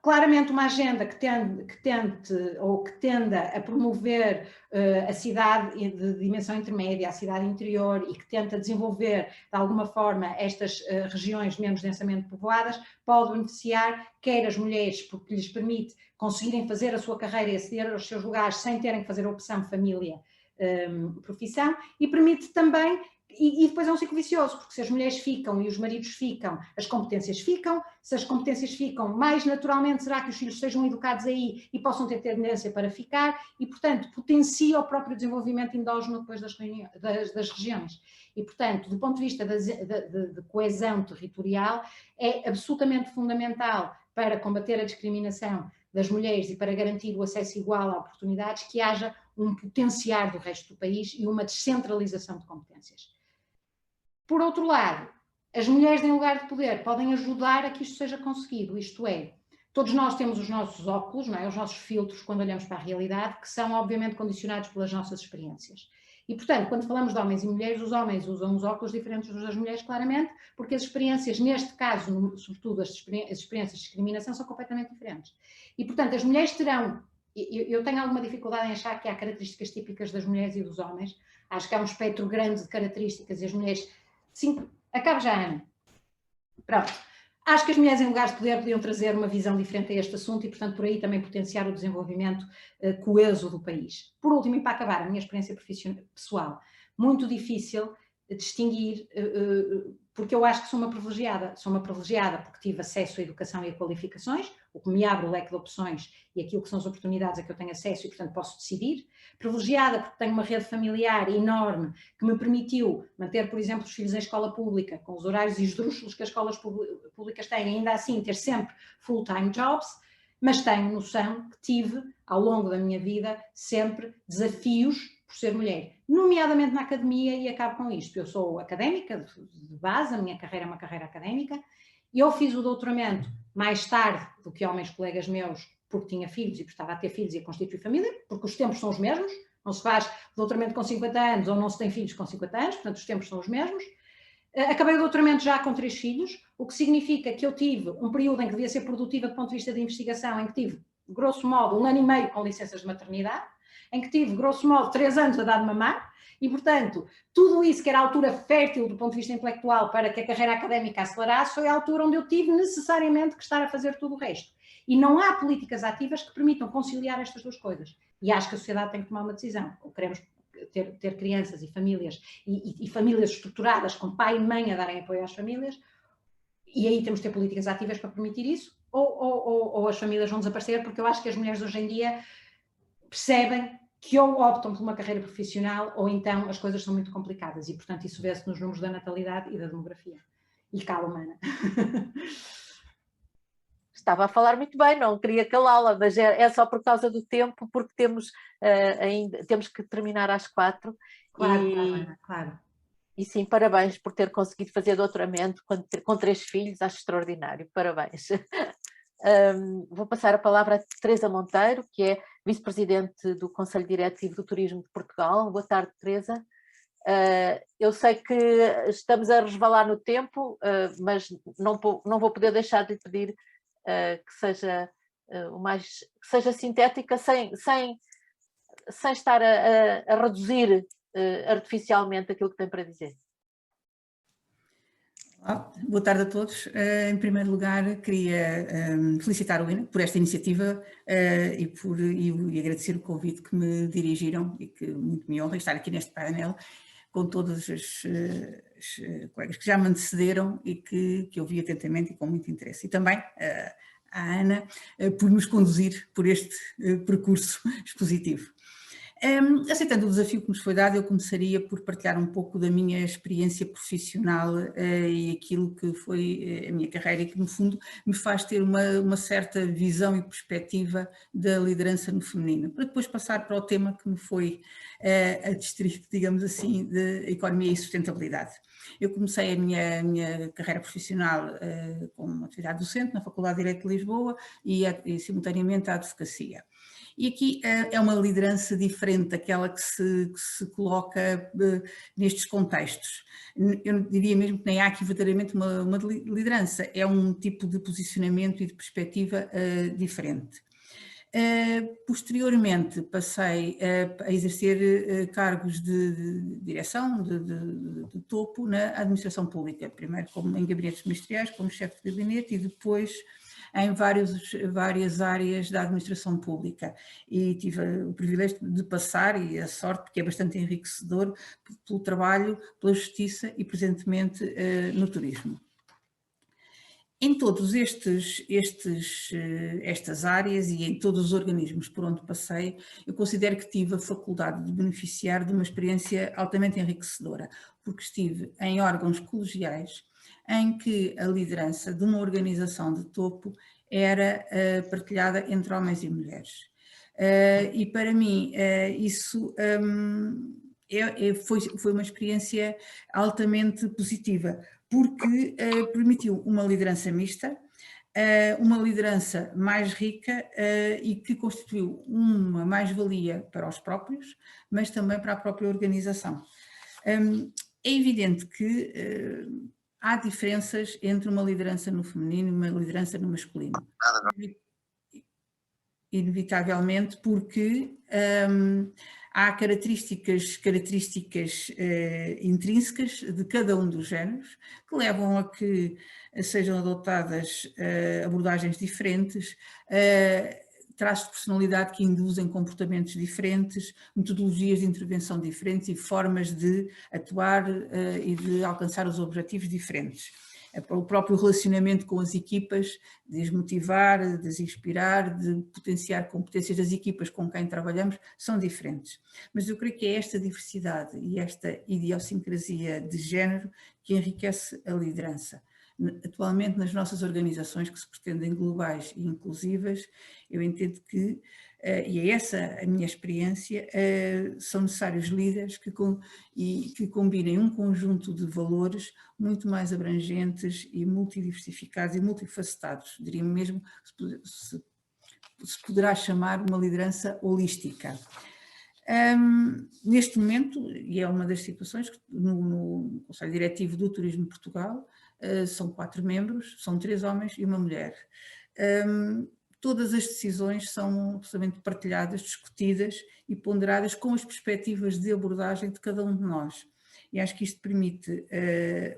claramente uma agenda que tente ou que tenda a promover a cidade de dimensão intermédia, a cidade interior, e que tenta desenvolver de alguma forma estas regiões menos densamente povoadas, pode beneficiar quer as mulheres, porque lhes permite conseguirem fazer a sua carreira e aceder aos seus lugares sem terem que fazer a opção família, profissão, e permite também. E depois é um ciclo vicioso, porque se as mulheres ficam e os maridos ficam, as competências ficam, se as competências ficam, mais naturalmente será que os filhos sejam educados aí e possam ter tendência para ficar, e portanto potencia o próprio desenvolvimento endógeno depois das regiões. E portanto, do ponto de vista de coesão territorial, é absolutamente fundamental para combater a discriminação das mulheres e para garantir o acesso igual a oportunidades, que haja um potenciar do resto do país e uma descentralização de competências. Por outro lado, as mulheres em lugar de poder podem ajudar a que isto seja conseguido, isto é, todos nós temos os nossos óculos, não é? Os nossos filtros quando olhamos para a realidade, que são obviamente condicionados pelas nossas experiências. E portanto, quando falamos de homens e mulheres, os homens usam os óculos diferentes dos das mulheres, claramente, porque as experiências, neste caso, sobretudo as experiências de discriminação, são completamente diferentes. E portanto, as mulheres terão... Eu tenho alguma dificuldade em achar que há características típicas das mulheres e dos homens. Acho que há um espectro grande de características e as mulheres... Sim, acabo já, Ana. Pronto. Acho que as mulheres em lugares de poder podiam trazer uma visão diferente a este assunto e, portanto, por aí também potenciar o desenvolvimento coeso do país. Por último, e para acabar, a minha experiência pessoal, muito difícil distinguir, porque eu acho que sou uma privilegiada porque tive acesso à educação e a qualificações, o que me abre o leque de opções e aquilo que são as oportunidades a que eu tenho acesso e, portanto, posso decidir. Privilegiada porque tenho uma rede familiar enorme que me permitiu manter, por exemplo, os filhos em escola pública, com os horários esdrúxulos que as escolas públicas têm, ainda assim ter sempre full-time jobs, mas tenho noção que tive, ao longo da minha vida, sempre desafios por ser mulher, nomeadamente na academia, e acabo com isto. Eu sou académica de base, a minha carreira é uma carreira académica, e eu fiz o doutoramento mais tarde do que homens colegas meus, porque tinha filhos e estava a ter filhos e a constituir família, porque os tempos são os mesmos, não se faz doutoramento com 50 anos ou não se tem filhos com 50 anos, portanto os tempos são os mesmos. Acabei o doutoramento já com 3 filhos, o que significa que eu tive um período em que devia ser produtiva do ponto de vista de investigação, em que tive, grosso modo, 1 ano e meio com licenças de maternidade, em que tive, grosso modo, 3 anos a dar de mamar, e, portanto, tudo isso que era a altura fértil do ponto de vista intelectual para que a carreira académica acelerasse, foi a altura onde eu tive necessariamente que estar a fazer tudo o resto. E não há políticas ativas que permitam conciliar estas duas coisas. E acho que a sociedade tem que tomar uma decisão. Ou queremos ter crianças e famílias, e famílias estruturadas com pai e mãe a darem apoio às famílias, e aí temos de ter políticas ativas para permitir isso, ou as famílias vão desaparecer, porque eu acho que as mulheres hoje em dia percebem que ou optam por uma carreira profissional ou então as coisas são muito complicadas e, portanto, isso vê-se nos números da natalidade e da demografia. E cala, Mana. Estava a falar muito bem, não queria calá-la, mas é só por causa do tempo, porque temos que terminar às 4. Claro, claro. E sim, parabéns por ter conseguido fazer doutoramento com 3 filhos, acho extraordinário, parabéns. Vou passar a palavra a Teresa Monteiro, que é vice-presidente do Conselho Diretivo do Turismo de Portugal. Boa tarde, Teresa. Eu sei que estamos a resvalar no tempo, mas não vou poder deixar de lhe pedir que seja que seja sintética, sem estar a reduzir artificialmente aquilo que tem para dizer. Olá, boa tarde a todos. Em primeiro lugar, queria felicitar o INA por esta iniciativa e agradecer o convite que me dirigiram e que muito me honra estar aqui neste painel com todos os colegas que já me antecederam e que eu vi atentamente e com muito interesse. E também à Ana por nos conduzir por este percurso expositivo. Aceitando o desafio que nos foi dado, eu começaria por partilhar um pouco da minha experiência profissional e aquilo que foi a minha carreira e que, no fundo, me faz ter uma certa visão e perspectiva da liderança no feminino, para depois passar para o tema que me foi adstrito, digamos assim, de economia e sustentabilidade. Eu comecei a minha carreira profissional com atividade docente na Faculdade de Direito de Lisboa e simultaneamente a advocacia. E aqui é uma liderança diferente daquela que se coloca nestes contextos. Eu diria mesmo que nem há aqui verdadeiramente uma liderança, é um tipo de posicionamento e de perspectiva diferente. Posteriormente passei a exercer cargos de direção, de topo na administração pública, primeiro em gabinetes ministeriais, como chefe de gabinete e depois em várias áreas da administração pública, e tive o privilégio de passar, e a sorte, porque é bastante enriquecedor, pelo trabalho, pela justiça e presentemente no turismo. Em todos estas áreas e em todos os organismos por onde passei, eu considero que tive a faculdade de beneficiar de uma experiência altamente enriquecedora, porque estive em órgãos colegiais em que a liderança de uma organização de topo era partilhada entre homens e mulheres. E para mim isso foi uma experiência altamente positiva, porque permitiu uma liderança mista, uma liderança mais rica e que constituiu uma mais-valia para os próprios, mas também para a própria organização. É evidente que há diferenças entre uma liderança no feminino e uma liderança no masculino. Inevitavelmente, porque há características intrínsecas de cada um dos géneros que levam a que sejam adotadas abordagens diferentes, traços de personalidade que induzem comportamentos diferentes, metodologias de intervenção diferentes e formas de atuar e de alcançar os objetivos diferentes. O próprio relacionamento com as equipas, de as motivar, de as inspirar, de potenciar competências das equipas com quem trabalhamos, são diferentes. Mas eu creio que é esta diversidade e esta idiosincrasia de género que enriquece a liderança. Atualmente, nas nossas organizações que se pretendem globais e inclusivas, eu entendo que, e é essa a minha experiência, são necessários líderes que combinem um conjunto de valores muito mais abrangentes e multidiversificados e multifacetados, diria mesmo que se poderá chamar uma liderança holística. Neste momento, e é uma das situações que no Conselho Diretivo do Turismo de Portugal, são 4 membros, são 3 homens e uma mulher. Todas as decisões são absolutamente partilhadas, discutidas e ponderadas com as perspectivas de abordagem de cada um de nós. E acho que isto permite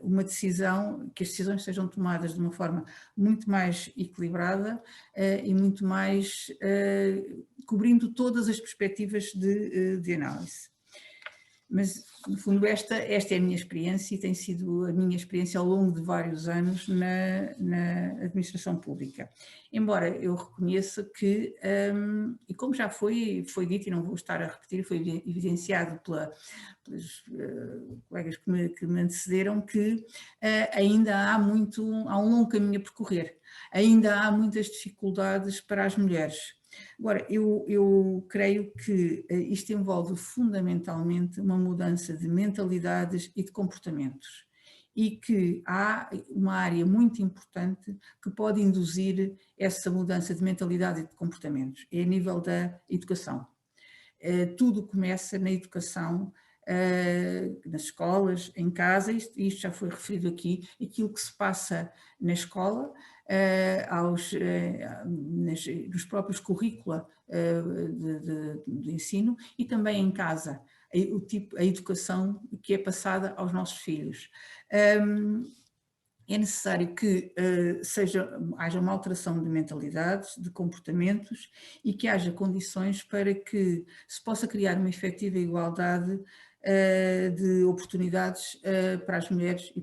uma decisão, que as decisões sejam tomadas de uma forma muito mais equilibrada e muito mais cobrindo todas as perspectivas de análise. Mas, no fundo, esta é a minha experiência e tem sido a minha experiência ao longo de vários anos na administração pública. Embora eu reconheça que, e como já foi dito e não vou estar a repetir, foi evidenciado pelos colegas que me antecederam, que ainda há um longo caminho a percorrer, ainda há muitas dificuldades para as mulheres. Agora, eu creio que isto envolve fundamentalmente uma mudança de mentalidades e de comportamentos e que há uma área muito importante que pode induzir essa mudança de mentalidade e de comportamentos, é a nível da educação. Tudo começa na educação, nas escolas, em casa, isto já foi referido aqui, aquilo que se passa na escola, nos próprios currícula de ensino e também em casa, a educação que é passada aos nossos filhos. É necessário que haja uma alteração de mentalidades, de comportamentos e que haja condições para que se possa criar uma efetiva igualdade de oportunidades para as mulheres e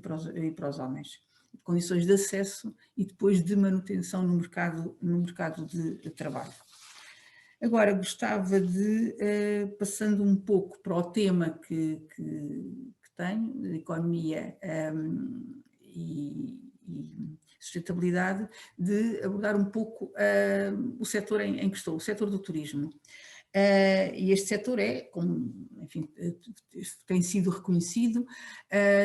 para os homens. Condições de acesso e depois de manutenção no mercado de trabalho. Agora, gostava de, passando um pouco para o tema que tenho, de economia e sustentabilidade, de abordar um pouco o setor em que estou, o setor do turismo. E este setor enfim, tem sido reconhecido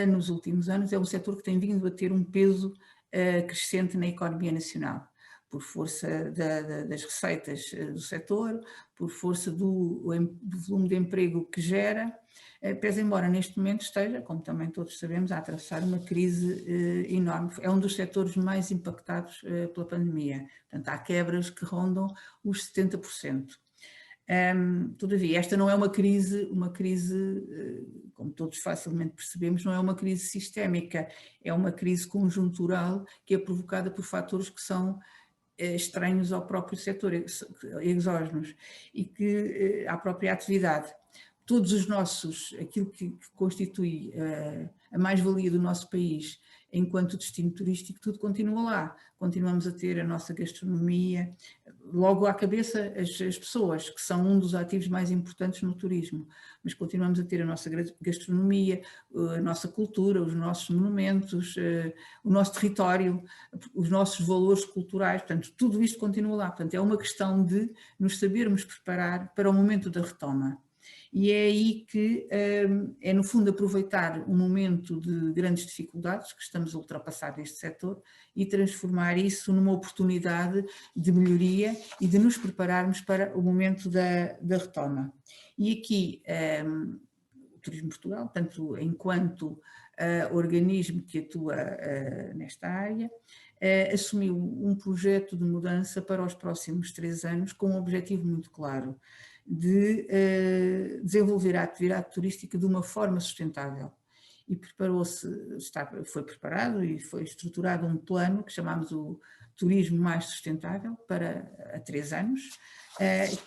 nos últimos anos, é um setor que tem vindo a ter um peso crescente na economia nacional, por força das receitas do setor, por força do volume de emprego que gera, pese embora neste momento esteja, como também todos sabemos, a atravessar uma crise enorme. É um dos setores mais impactados pela pandemia. Portanto, há quebras que rondam os 70%. Todavia, esta não é uma crise, como todos facilmente percebemos, não é uma crise sistémica, é uma crise conjuntural que é provocada por fatores que são estranhos ao próprio setor, exógenos, e que à própria atividade. Todos os nossos, aquilo que constitui a mais-valia do nosso país enquanto destino turístico, tudo continua lá. Continuamos a ter a nossa gastronomia, logo à cabeça as pessoas, que são um dos ativos mais importantes no turismo, mas continuamos a ter a nossa gastronomia, a nossa cultura, os nossos monumentos, o nosso território, os nossos valores culturais, portanto, tudo isto continua lá. Portanto, é uma questão de nos sabermos preparar para o momento da retoma. E é aí que é no fundo aproveitar um momento de grandes dificuldades que estamos a ultrapassar neste setor e transformar isso numa oportunidade de melhoria e de nos prepararmos para o momento da retoma. E aqui o Turismo Portugal, tanto enquanto organismo que atua nesta área, assumiu um projeto de mudança para os próximos 3 anos com um objetivo muito claro, de desenvolver a atividade turística de uma forma sustentável. E foi preparado e foi estruturado um plano que chamamos o Turismo Mais Sustentável há 3 anos,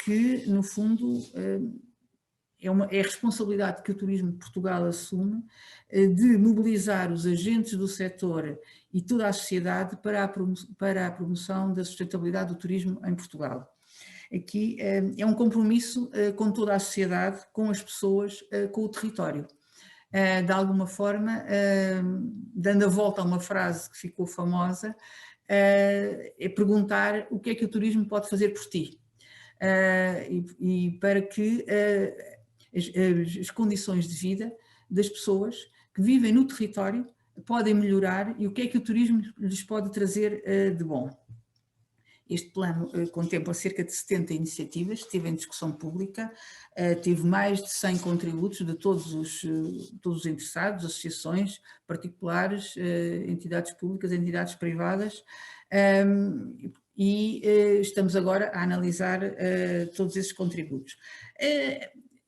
que no fundo é a responsabilidade que o Turismo de Portugal assume de mobilizar os agentes do setor e toda a sociedade para a promoção da sustentabilidade do turismo em Portugal. Aqui é um compromisso com toda a sociedade, com as pessoas, com o território. De alguma forma, dando a volta a uma frase que ficou famosa, é perguntar o que é que o turismo pode fazer por ti, e para que as condições de vida das pessoas que vivem no território podem melhorar e o que é que o turismo lhes pode trazer de bom. Este plano contempla cerca de 70 iniciativas, esteve em discussão pública, teve mais de 100 contributos de todos os interessados, associações, particulares, entidades públicas, entidades privadas, e estamos agora a analisar todos esses contributos.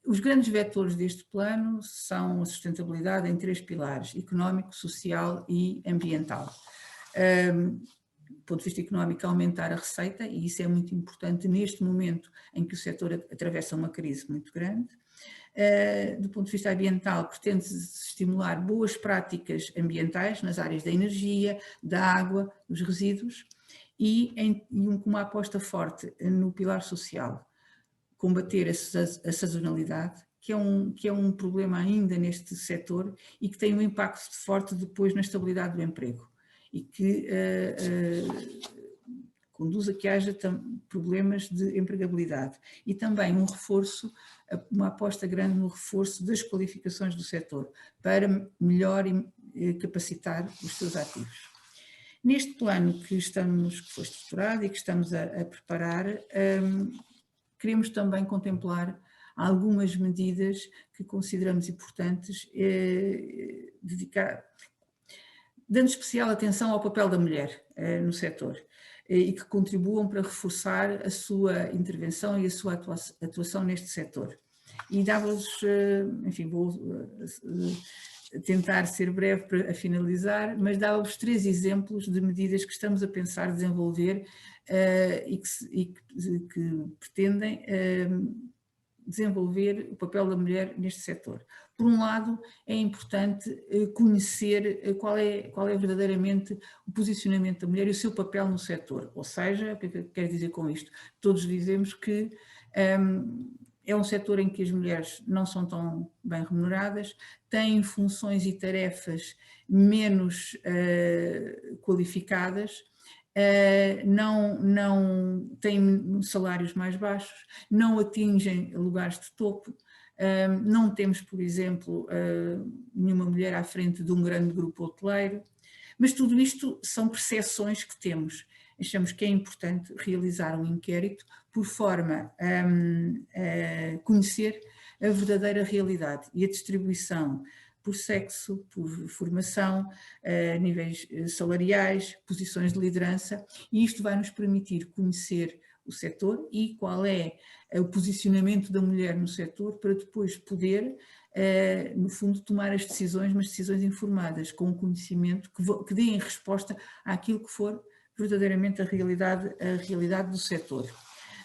Os grandes vetores deste plano são a sustentabilidade em 3 pilares: económico, social e ambiental. Do ponto de vista económico, aumentar a receita, e isso é muito importante neste momento em que o setor atravessa uma crise muito grande. Do ponto de vista ambiental, pretende-se estimular boas práticas ambientais nas áreas da energia, da água, dos resíduos, e com uma aposta forte no pilar social, combater a sazonalidade, que é um problema ainda neste setor e que tem um impacto forte depois na estabilidade do emprego e que conduz a que haja problemas de empregabilidade, e também uma aposta grande no reforço das qualificações do setor para melhor capacitar os seus ativos. Neste plano que foi estruturado e que estamos a preparar, queremos também contemplar algumas medidas que consideramos importantes, dando especial atenção ao papel da mulher no setor e que contribuam para reforçar a sua intervenção e a sua atuação neste setor. E dava-vos, enfim, vou tentar ser breve para finalizar, mas dava-vos 3 exemplos de medidas que estamos a pensar desenvolver e que pretendem desenvolver o papel da mulher neste setor. Por um lado, é importante conhecer qual é verdadeiramente o posicionamento da mulher e o seu papel no setor. Ou seja, o que é que eu quero dizer com isto? Todos dizemos que é um setor em que as mulheres não são tão bem remuneradas, têm funções e tarefas menos qualificadas, não têm salários mais baixos, não atingem lugares de topo, não temos, por exemplo, nenhuma mulher à frente de um grande grupo hoteleiro, mas tudo isto são percepções que temos. Achamos que é importante realizar um inquérito por forma a conhecer a verdadeira realidade e a distribuição por sexo, por formação, níveis salariais, posições de liderança, e isto vai nos permitir conhecer o setor e qual é o posicionamento da mulher no setor para depois poder, no fundo, tomar as decisões, mas decisões informadas, com um conhecimento que deem resposta àquilo que for verdadeiramente a realidade do setor.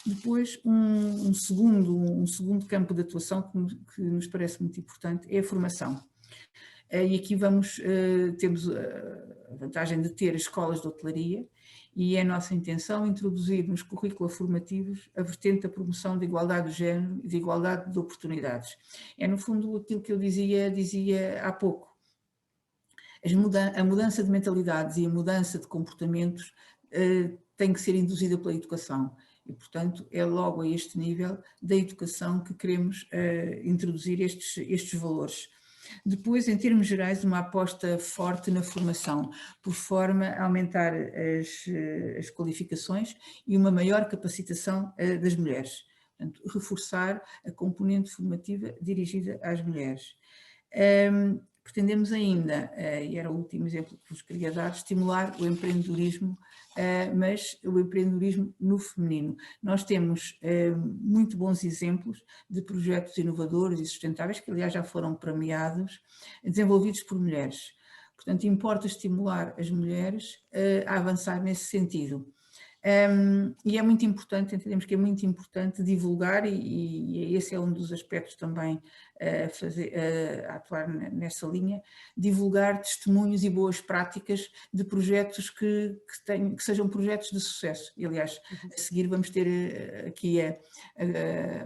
Depois, um segundo campo de atuação que nos parece muito importante é a formação. E aqui temos a vantagem de ter escolas de hotelaria e é a nossa intenção introduzir nos currículos formativos a vertente da promoção da igualdade de género e de igualdade de oportunidades. É, no fundo, aquilo que eu dizia há pouco. A mudança de mentalidades e a mudança de comportamentos tem que ser induzida pela educação. E, portanto, é logo a este nível da educação que queremos introduzir estes valores. Depois, em termos gerais, uma aposta forte na formação, por forma a aumentar as qualificações e uma maior capacitação das mulheres. Portanto, reforçar a componente formativa dirigida às mulheres. Pretendemos ainda, e era o último exemplo que vos queria dar, estimular o empreendedorismo, mas o empreendedorismo no feminino. Nós temos muito bons exemplos de projetos inovadores e sustentáveis, que aliás já foram premiados, desenvolvidos por mulheres. Portanto, importa estimular as mulheres a avançar nesse sentido. E é muito importante, entendemos que é muito importante divulgar, e esse é um dos aspectos também a atuar nessa linha, divulgar testemunhos e boas práticas de projetos que sejam projetos de sucesso. E, aliás, a seguir vamos ter aqui a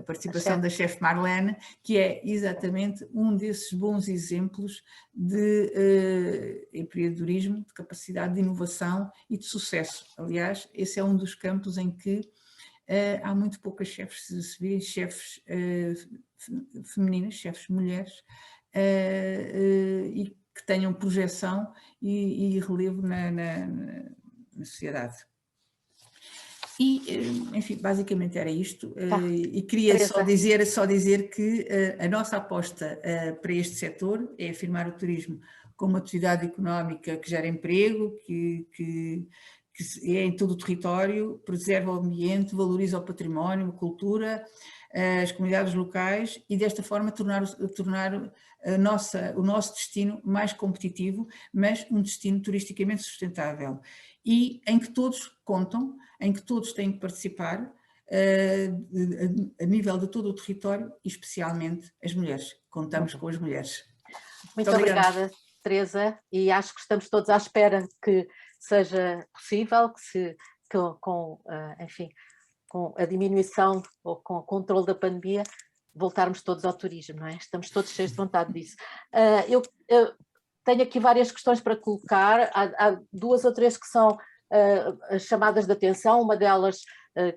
participação da chefe Marlene, que é exatamente um desses bons exemplos de empreendedorismo, de capacidade de inovação e de sucesso. Aliás, esse é um dos campos em que há muito poucas chefes, se vê chefes femininas, chefes mulheres, e que tenham projeção e relevo na sociedade. E, enfim, basicamente era isto. E queria só dizer que a nossa aposta para este setor é afirmar o turismo como uma atividade económica que gera emprego, que é em todo o território, preserva o ambiente, valoriza o património, a cultura, as comunidades locais e desta forma tornar o nosso destino mais competitivo, mas um destino turisticamente sustentável e em que todos contam, em que todos têm que participar a nível de todo o território e especialmente as mulheres. Contamos com as mulheres. Muito obrigada, Teresa, e acho que estamos todos à espera que seja possível, enfim, com a diminuição ou com o controle da pandemia, voltarmos todos ao turismo, não é? Estamos todos cheios de vontade disso. Eu tenho aqui várias questões para colocar, há duas ou três que são as chamadas de atenção, uma delas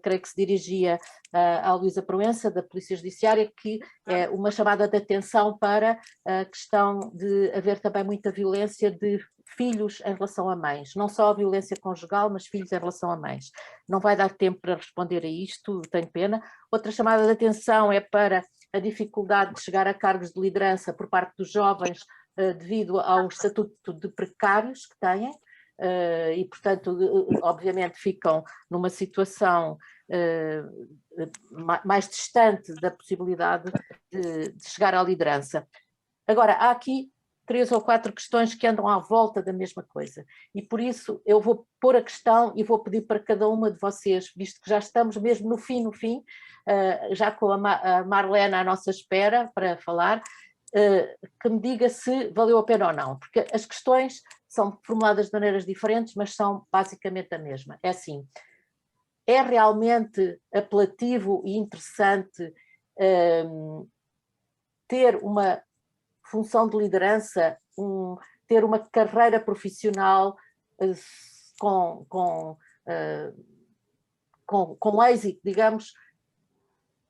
creio que se dirigia à Luísa Proença, da Polícia Judiciária, que é uma chamada de atenção para a questão de haver também muita violência de filhos em relação a mães, não só a violência conjugal, mas filhos em relação a mães. Não vai dar tempo para responder a isto, tenho pena. Outra chamada de atenção é para a dificuldade de chegar a cargos de liderança por parte dos jovens devido ao estatuto de precários que têm. E, portanto, obviamente ficam numa situação mais distante da possibilidade de chegar à liderança. Agora, há aqui 3 ou 4 questões que andam à volta da mesma coisa e por isso eu vou pôr a questão e vou pedir para cada uma de vocês, visto que já estamos mesmo no fim, já com a Marlene à nossa espera para falar, que me diga se valeu a pena ou não, porque as questões são formuladas de maneiras diferentes, mas são basicamente a mesma. É assim, é realmente apelativo e interessante ter uma função de liderança, ter uma carreira profissional com com êxito, digamos,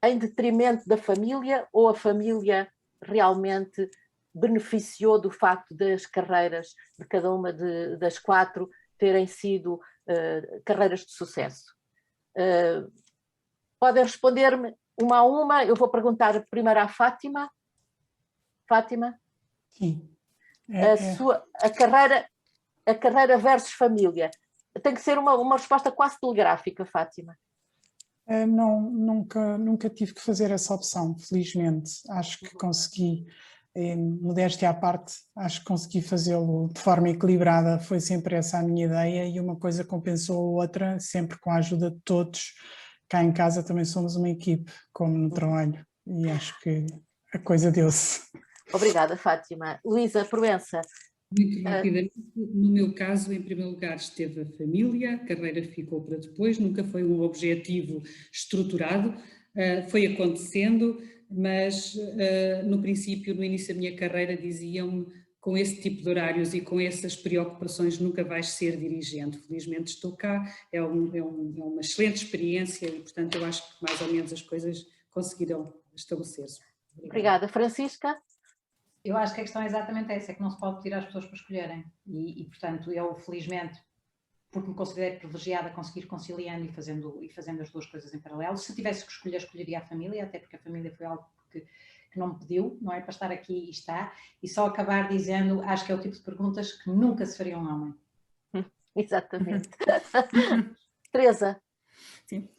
em detrimento da família, ou a família realmente beneficiou do facto das carreiras de cada uma das 4 terem sido carreiras de sucesso? Podem responder-me uma a uma. Eu vou perguntar primeiro à Fátima. Fátima? Sim. A carreira versus família. Tem que ser uma resposta quase telegráfica, Fátima. Não, nunca tive que fazer essa opção, felizmente. Acho que consegui, modéstia à parte, acho que consegui fazê-lo de forma equilibrada. Foi sempre essa a minha ideia e uma coisa compensou a outra, sempre com a ajuda de todos. Cá em casa também somos uma equipe, como no trabalho, e acho que a coisa deu-se. Obrigada, Fátima. Luísa Proença. Muito rapidamente, no meu caso, em primeiro lugar, esteve a família, a carreira ficou para depois, nunca foi um objetivo estruturado, foi acontecendo, mas no princípio, no início da minha carreira, diziam-me: com esse tipo de horários e com essas preocupações nunca vais ser dirigente. Felizmente estou cá, é uma excelente experiência e, portanto, eu acho que mais ou menos as coisas conseguiram estabelecer-se. Obrigada. Francisca? Eu acho que a questão é exatamente essa, é que não se pode pedir às pessoas para escolherem e portanto, eu felizmente, porque me considero privilegiada, conseguir conciliando e fazendo as duas coisas em paralelo. Se tivesse que escolher, escolheria a família, até porque a família foi algo que não me pediu, não é para estar aqui e está, e só acabar dizendo, acho que é o tipo de perguntas que nunca se faria um homem. Exatamente. Teresa? Sim.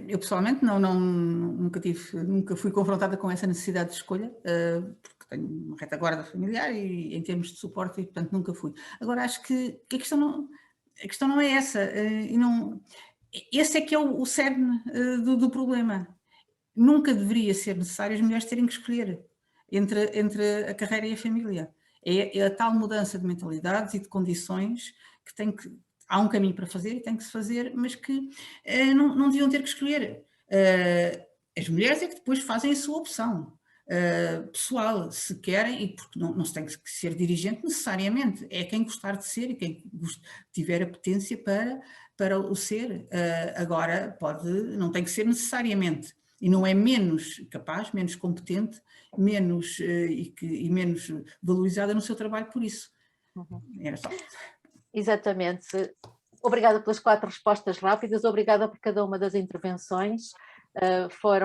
Eu pessoalmente nunca fui confrontada com essa necessidade de escolha, porque tenho uma retaguarda familiar e em termos de suporte, e portanto nunca fui. Agora acho que a questão não é essa, e não, esse é que é o cerne do problema. Nunca deveria ser necessário as mulheres terem que escolher entre a carreira e a família. É a tal mudança de mentalidades e de condições que tem que... Há um caminho para fazer e tem que se fazer, mas que não deviam ter que escolher. As mulheres é que depois fazem a sua opção pessoal, se querem, e porque não se tem que ser dirigente necessariamente. É quem gostar de ser e quem tiver a potência para o ser. Agora, não tem que ser necessariamente. E não é menos capaz, menos competente, menos valorizada no seu trabalho por isso. Era só. Exatamente. Obrigada pelas 4 respostas rápidas, obrigada por cada uma das intervenções. Foi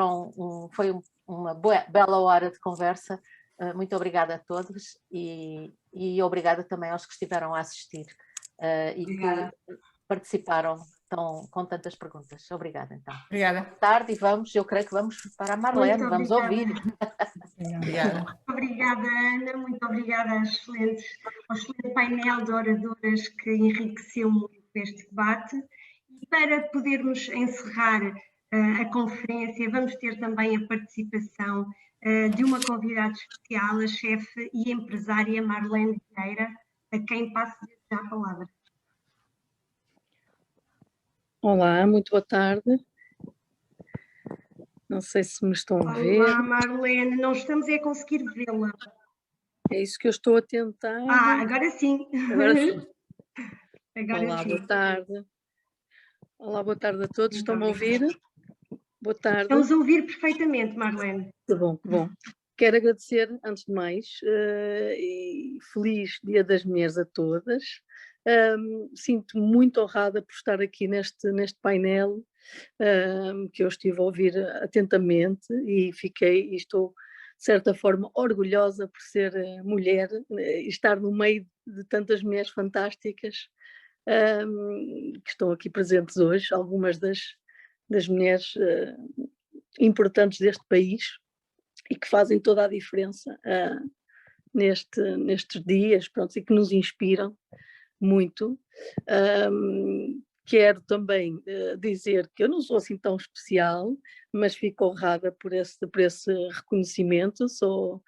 uma bela hora de conversa. Muito obrigada a todos e obrigada também aos que estiveram a assistir e que participaram com tantas perguntas. Obrigada, então. Obrigada. Boa tarde e eu creio que vamos para a Marlene, vamos ouvir. Obrigada. Obrigada, Ana, muito obrigada ao excelente painel de oradoras que enriqueceu muito este debate. E para podermos encerrar a conferência, vamos ter também a participação de uma convidada especial, a chefe e empresária Marlene Vieira, a quem passo já a palavra. Olá, muito boa tarde. Não sei se me estão a ver. Olá, Marlene, não estamos a conseguir vê-la. É isso que eu estou a tentar. Agora sim. Agora sim. Olá, boa tarde. Olá, boa tarde a todos. Estão-me a ouvir? Boa tarde. Estamos a ouvir perfeitamente, Marlene. Que bom, que bom. Quero agradecer, antes de mais, e feliz Dia das Mulheres a todas. Sinto-me muito honrada por estar aqui neste painel, que eu estive a ouvir atentamente e estou, de certa forma, orgulhosa por ser mulher e estar no meio de tantas mulheres fantásticas que estão aqui presentes hoje, algumas das mulheres importantes deste país e que fazem toda a diferença nestes dias, pronto, e que nos inspiram muito. Quero também dizer que eu não sou assim tão especial, mas fico honrada por esse reconhecimento. Sou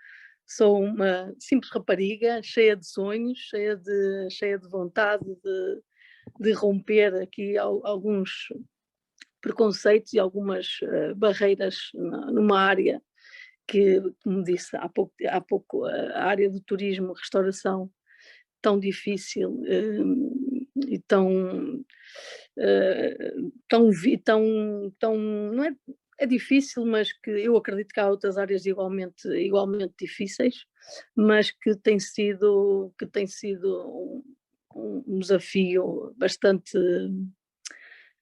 uma simples rapariga, cheia de sonhos, cheia de vontade de romper aqui alguns preconceitos e algumas barreiras numa área que, como disse há pouco, a área do turismo, restauração, tão difícil e tão, não é, é difícil, mas que eu acredito que há outras áreas igualmente difíceis, mas que tem sido um desafio bastante,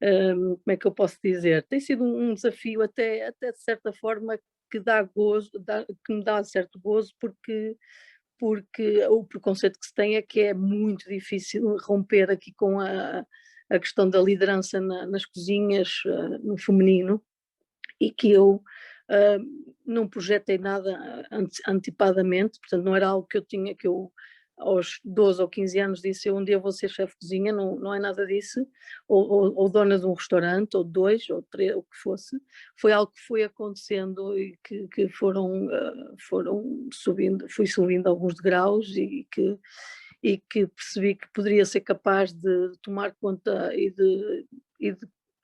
como é que eu posso dizer? Tem sido um desafio até de certa forma que dá gozo, que me dá certo gozo, porque o preconceito que se tem é que é muito difícil romper aqui com a questão da liderança nas cozinhas, no feminino, e que eu não projetei nada antecipadamente, portanto não era algo que eu tinha, que eu aos 12 ou 15 anos disse eu um dia vou ser chefe de cozinha, não é nada disso, ou dona de um restaurante, ou 2, ou 3, o que fosse. Foi algo que foi acontecendo e que foram subindo, fui subindo alguns degraus e que percebi que poderia ser capaz de tomar conta e de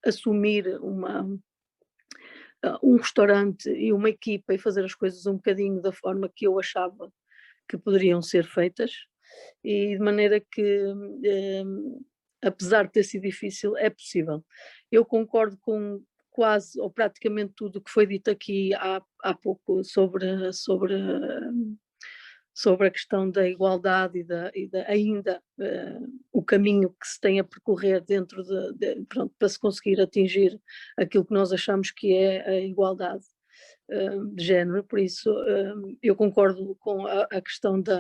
assumir um restaurante e uma equipa e fazer as coisas um bocadinho da forma que eu achava que poderiam ser feitas, e de maneira que, apesar de ter sido difícil, é possível. Eu concordo com quase ou praticamente tudo o que foi dito aqui há pouco sobre a questão da igualdade e ainda o caminho que se tem a percorrer dentro pronto, para se conseguir atingir aquilo que nós achamos que é a igualdade de género. Por isso eu concordo com a questão de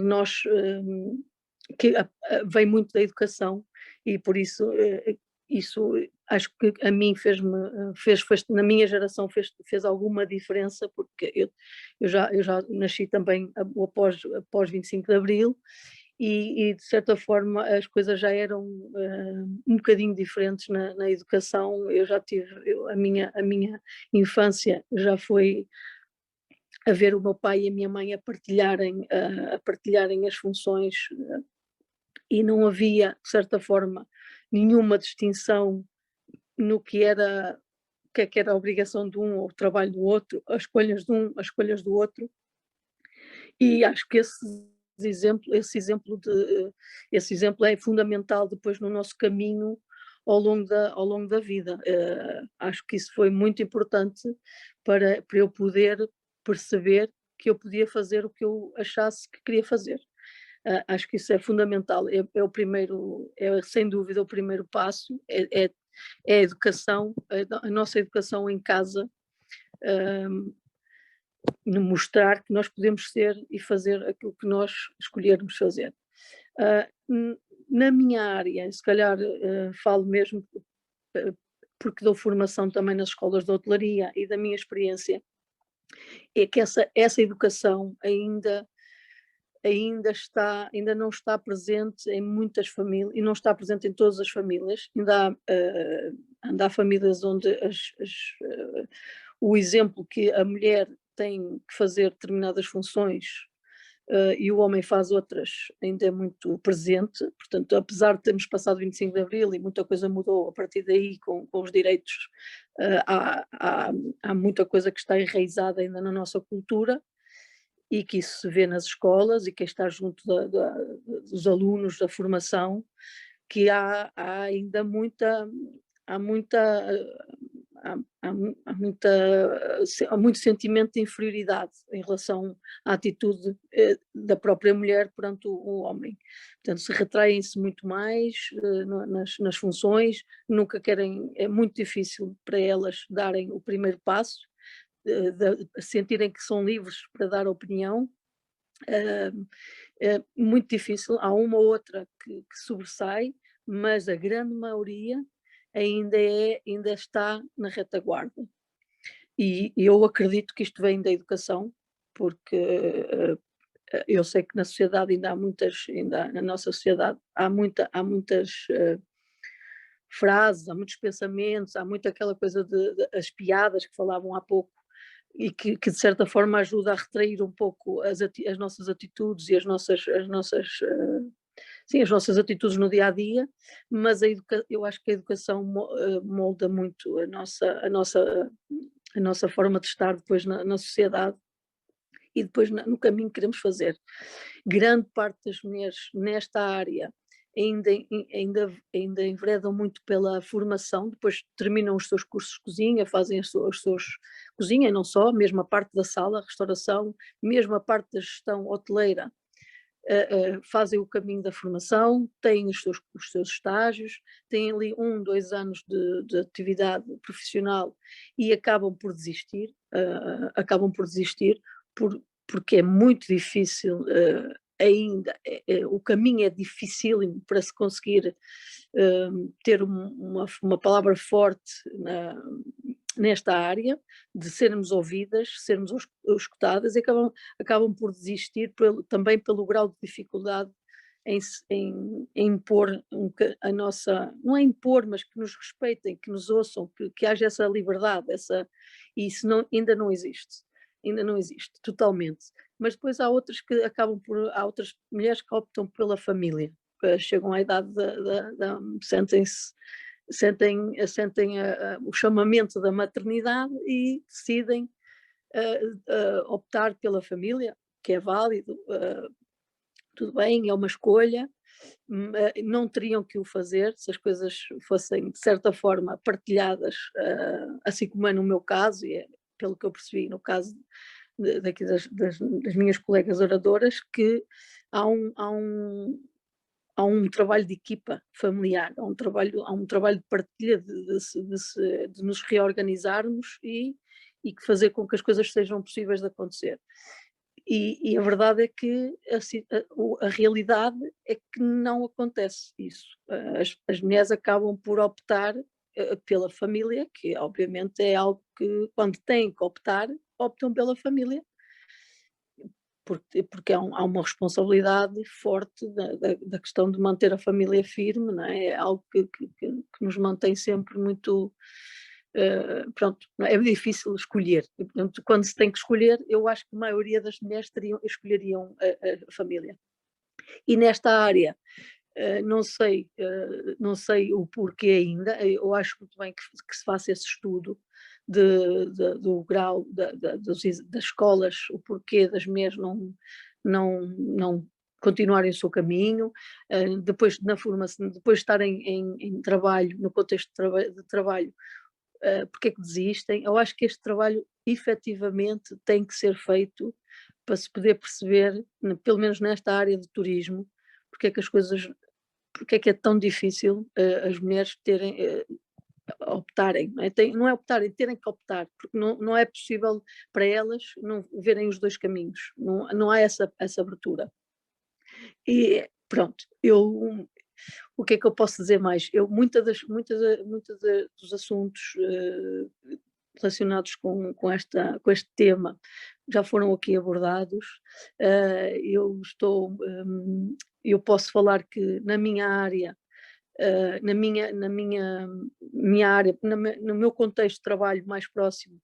nós, que vem muito da educação, e por isso isso acho que a mim fez na minha geração fez alguma diferença, porque eu já nasci também após 25 de Abril, e de certa forma as coisas já eram um bocadinho diferentes na educação. Eu já tive, a minha infância já foi a ver o meu pai e a minha mãe a partilharem as funções, e não havia, de certa forma, nenhuma distinção no que era, o que é que era a obrigação de um ou o trabalho do outro, as escolhas de um, as escolhas do outro, e acho que esse exemplo é fundamental depois no nosso caminho ao longo da vida. Acho que isso foi muito importante para eu poder perceber que eu podia fazer o que eu achasse que queria fazer. Acho que isso é fundamental, é o primeiro, sem dúvida o primeiro passo, é a educação, a nossa educação em casa, mostrar que nós podemos ser e fazer aquilo que nós escolhermos fazer. Na minha área, se calhar falo mesmo porque dou formação também nas escolas de hotelaria, e da minha experiência é que essa educação ainda não está presente em muitas famílias, e não está presente em todas as famílias. Ainda há famílias onde o exemplo que a mulher tem que fazer determinadas funções e o homem faz outras ainda é muito presente. Portanto, apesar de termos passado 25 de Abril e muita coisa mudou a partir daí com os direitos, há muita coisa que está enraizada ainda na nossa cultura, e que isso se vê nas escolas, e quem está junto dos alunos, da formação, que há ainda muita, há muito sentimento de inferioridade em relação à atitude da própria mulher perante o homem. Portanto, se retraem-se muito mais nas funções, nunca querem, é muito difícil para elas darem o primeiro passo, sentirem que são livres para dar opinião. É muito difícil, há uma ou outra que sobressai, mas a grande maioria ainda está na retaguarda. E eu acredito que isto vem da educação, porque eu sei que na sociedade na nossa sociedade há muitas frases, há muitos pensamentos, há muito aquela coisa as piadas que falavam há pouco, e que de certa forma ajuda a retrair um pouco as nossas atitudes e as nossas atitudes no dia a dia, mas eu acho que a educação molda muito a nossa forma de estar depois na sociedade, e depois no caminho que queremos fazer. Grande parte das mulheres nesta área ainda enveredam muito pela formação, depois terminam os seus cursos de cozinha, fazem os seus cozinha, e não só, mesmo a parte da sala, restauração, mesmo a parte da gestão hoteleira, fazem o caminho da formação, têm os seus estágios, têm ali 1, 2 anos de atividade profissional e acabam por desistir, porque é muito difícil ainda, o caminho é dificílimo para se conseguir ter uma palavra forte nesta área, de sermos ouvidas, sermos escutadas, e acabam por desistir também pelo grau de dificuldade em impor a nossa, não é impor, mas que nos respeitem, que nos ouçam, que haja essa liberdade, e isso ainda não existe totalmente. Mas depois há outras mulheres que optam pela família, que chegam à idade sentem o chamamento da maternidade e decidem optar pela família, que é válido, tudo bem, é uma escolha, não teriam que o fazer se as coisas fossem de certa forma partilhadas, assim como é no meu caso, e é pelo que eu percebi no caso daqui das minhas colegas oradoras, que há um trabalho de equipa familiar, há um trabalho de partilha, de nos reorganizarmos e fazer com que as coisas sejam possíveis de acontecer. E a verdade é que a realidade é que não acontece isso. As mulheres acabam por optar pela família, que obviamente é algo que, quando têm que optam pela família, porque há uma responsabilidade forte da questão de manter a família firme, não é? É algo que nos mantém sempre muito... pronto, é difícil escolher. E, portanto, quando se tem que escolher, eu acho que a maioria das mulheres escolheriam a família. E nesta área, não sei o porquê ainda, eu acho muito bem que se faça esse estudo do grau das escolas, o porquê das mulheres não continuarem o seu caminho, depois na formação, depois de estarem em trabalho, no contexto de trabalho, porque é que desistem. Eu acho que este trabalho efetivamente tem que ser feito para se poder perceber, pelo menos nesta área de turismo, porque é que é tão difícil as mulheres optarem, não é optarem, terem que optar, porque não é possível para elas não verem os dois caminhos, não há essa abertura. E pronto, o que é que eu posso dizer mais? Muitos dos assuntos relacionados com este tema já foram aqui abordados. Eu posso falar que na minha área, área, no meu contexto de trabalho mais próximo,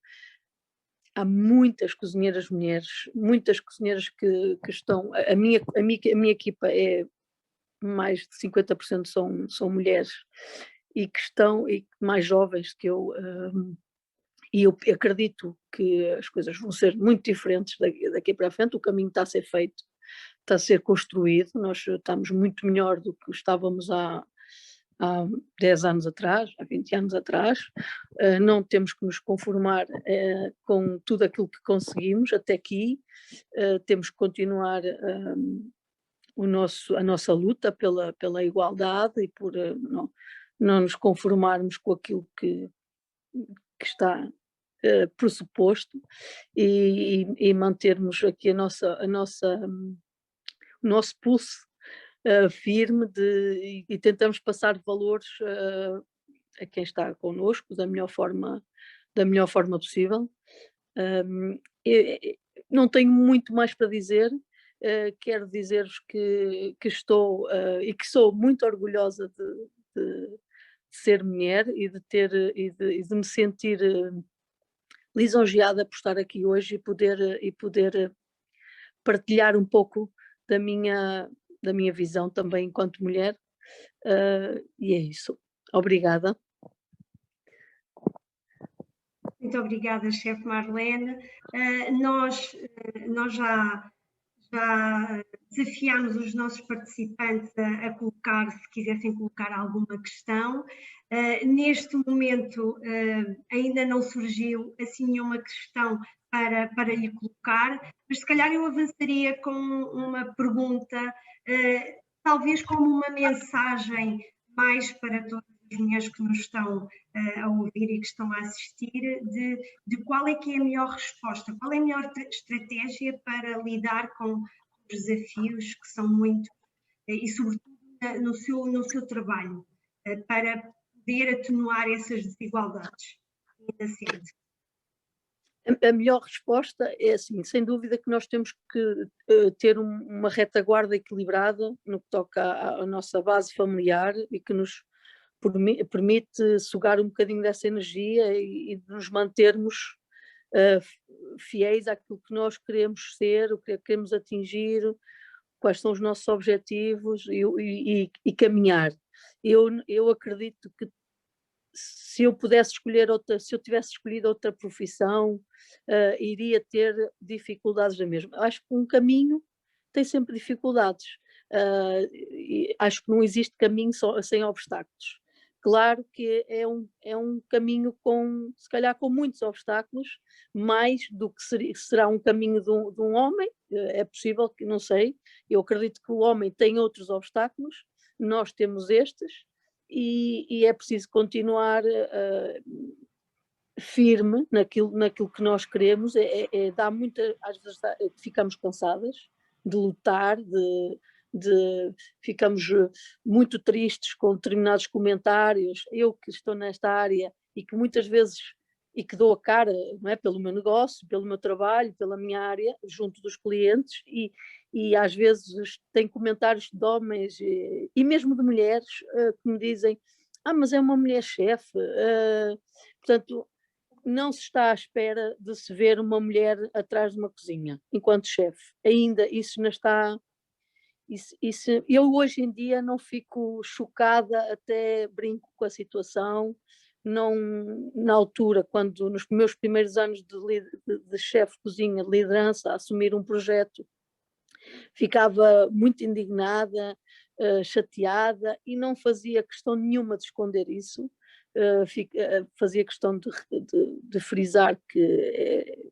há muitas cozinheiras mulheres, muitas cozinheiras que estão... A minha equipa é mais de 50% são mulheres e que estão mais jovens que eu, e eu acredito que as coisas vão ser muito diferentes daqui para a frente. O caminho está a ser feito, está a ser construído, nós estamos muito melhor do que estávamos há 10 anos atrás, há 20 anos atrás. Não temos que nos conformar com tudo aquilo que conseguimos até aqui, temos que continuar a nossa luta pela igualdade e por não nos conformarmos com aquilo que está pressuposto, e mantermos aqui o nosso pulso firme e tentamos passar valores a quem está connosco da melhor forma possível. Não tenho muito mais para dizer. Quero dizer-vos que estou e que sou muito orgulhosa de ser mulher e de me sentir lisonjeada por estar aqui hoje e poder partilhar um pouco da minha visão também enquanto mulher, e é isso. Obrigada. Muito obrigada, chefe Marlene. Nós já desafiámos os nossos participantes a colocar, se quisessem colocar alguma questão. Neste momento ainda não surgiu assim nenhuma questão para lhe colocar, mas se calhar eu avançaria com uma pergunta, talvez como uma mensagem mais para todas as mulheres que nos estão a ouvir e que estão a assistir, de qual é que é a melhor resposta, qual é a melhor estratégia para lidar com os desafios que são muitos, e sobretudo no seu trabalho, para poder atenuar essas desigualdades. Ainda sente. A melhor resposta é assim, sem dúvida que nós temos que ter uma retaguarda equilibrada no que toca à nossa base familiar e que nos permite sugar um bocadinho dessa energia e de nos mantermos fiéis àquilo que nós queremos ser, o que queremos atingir, quais são os nossos objetivos e caminhar. Eu acredito que se eu pudesse escolher se eu tivesse escolhido outra profissão, iria ter dificuldades da mesma. Acho que um caminho tem sempre dificuldades. Acho que não existe caminho sem obstáculos. Claro que é um caminho se calhar com muitos obstáculos, mais do que será um caminho de um homem. É possível que, não sei, eu acredito que o homem tem outros obstáculos, nós temos estes, e é preciso continuar firme naquilo que nós queremos. Dá muita, às vezes ficamos cansadas de lutar, ficamos muito tristes com determinados comentários. Eu que estou nesta área e que muitas vezes que dou a cara, não é, pelo meu negócio, pelo meu trabalho, pela minha área, junto dos clientes, e às vezes tem comentários de homens e mesmo de mulheres que me dizem: mas é uma mulher chefe. Portanto, não se está à espera de se ver uma mulher atrás de uma cozinha enquanto chefe. Ainda isso não está. Eu hoje em dia não fico chocada, até brinco com a situação. Não, na altura, quando nos meus primeiros anos de chefe de cozinha, de liderança, a assumir um projeto, ficava muito indignada, chateada, e não fazia questão nenhuma de esconder isso. Fazia questão de frisar que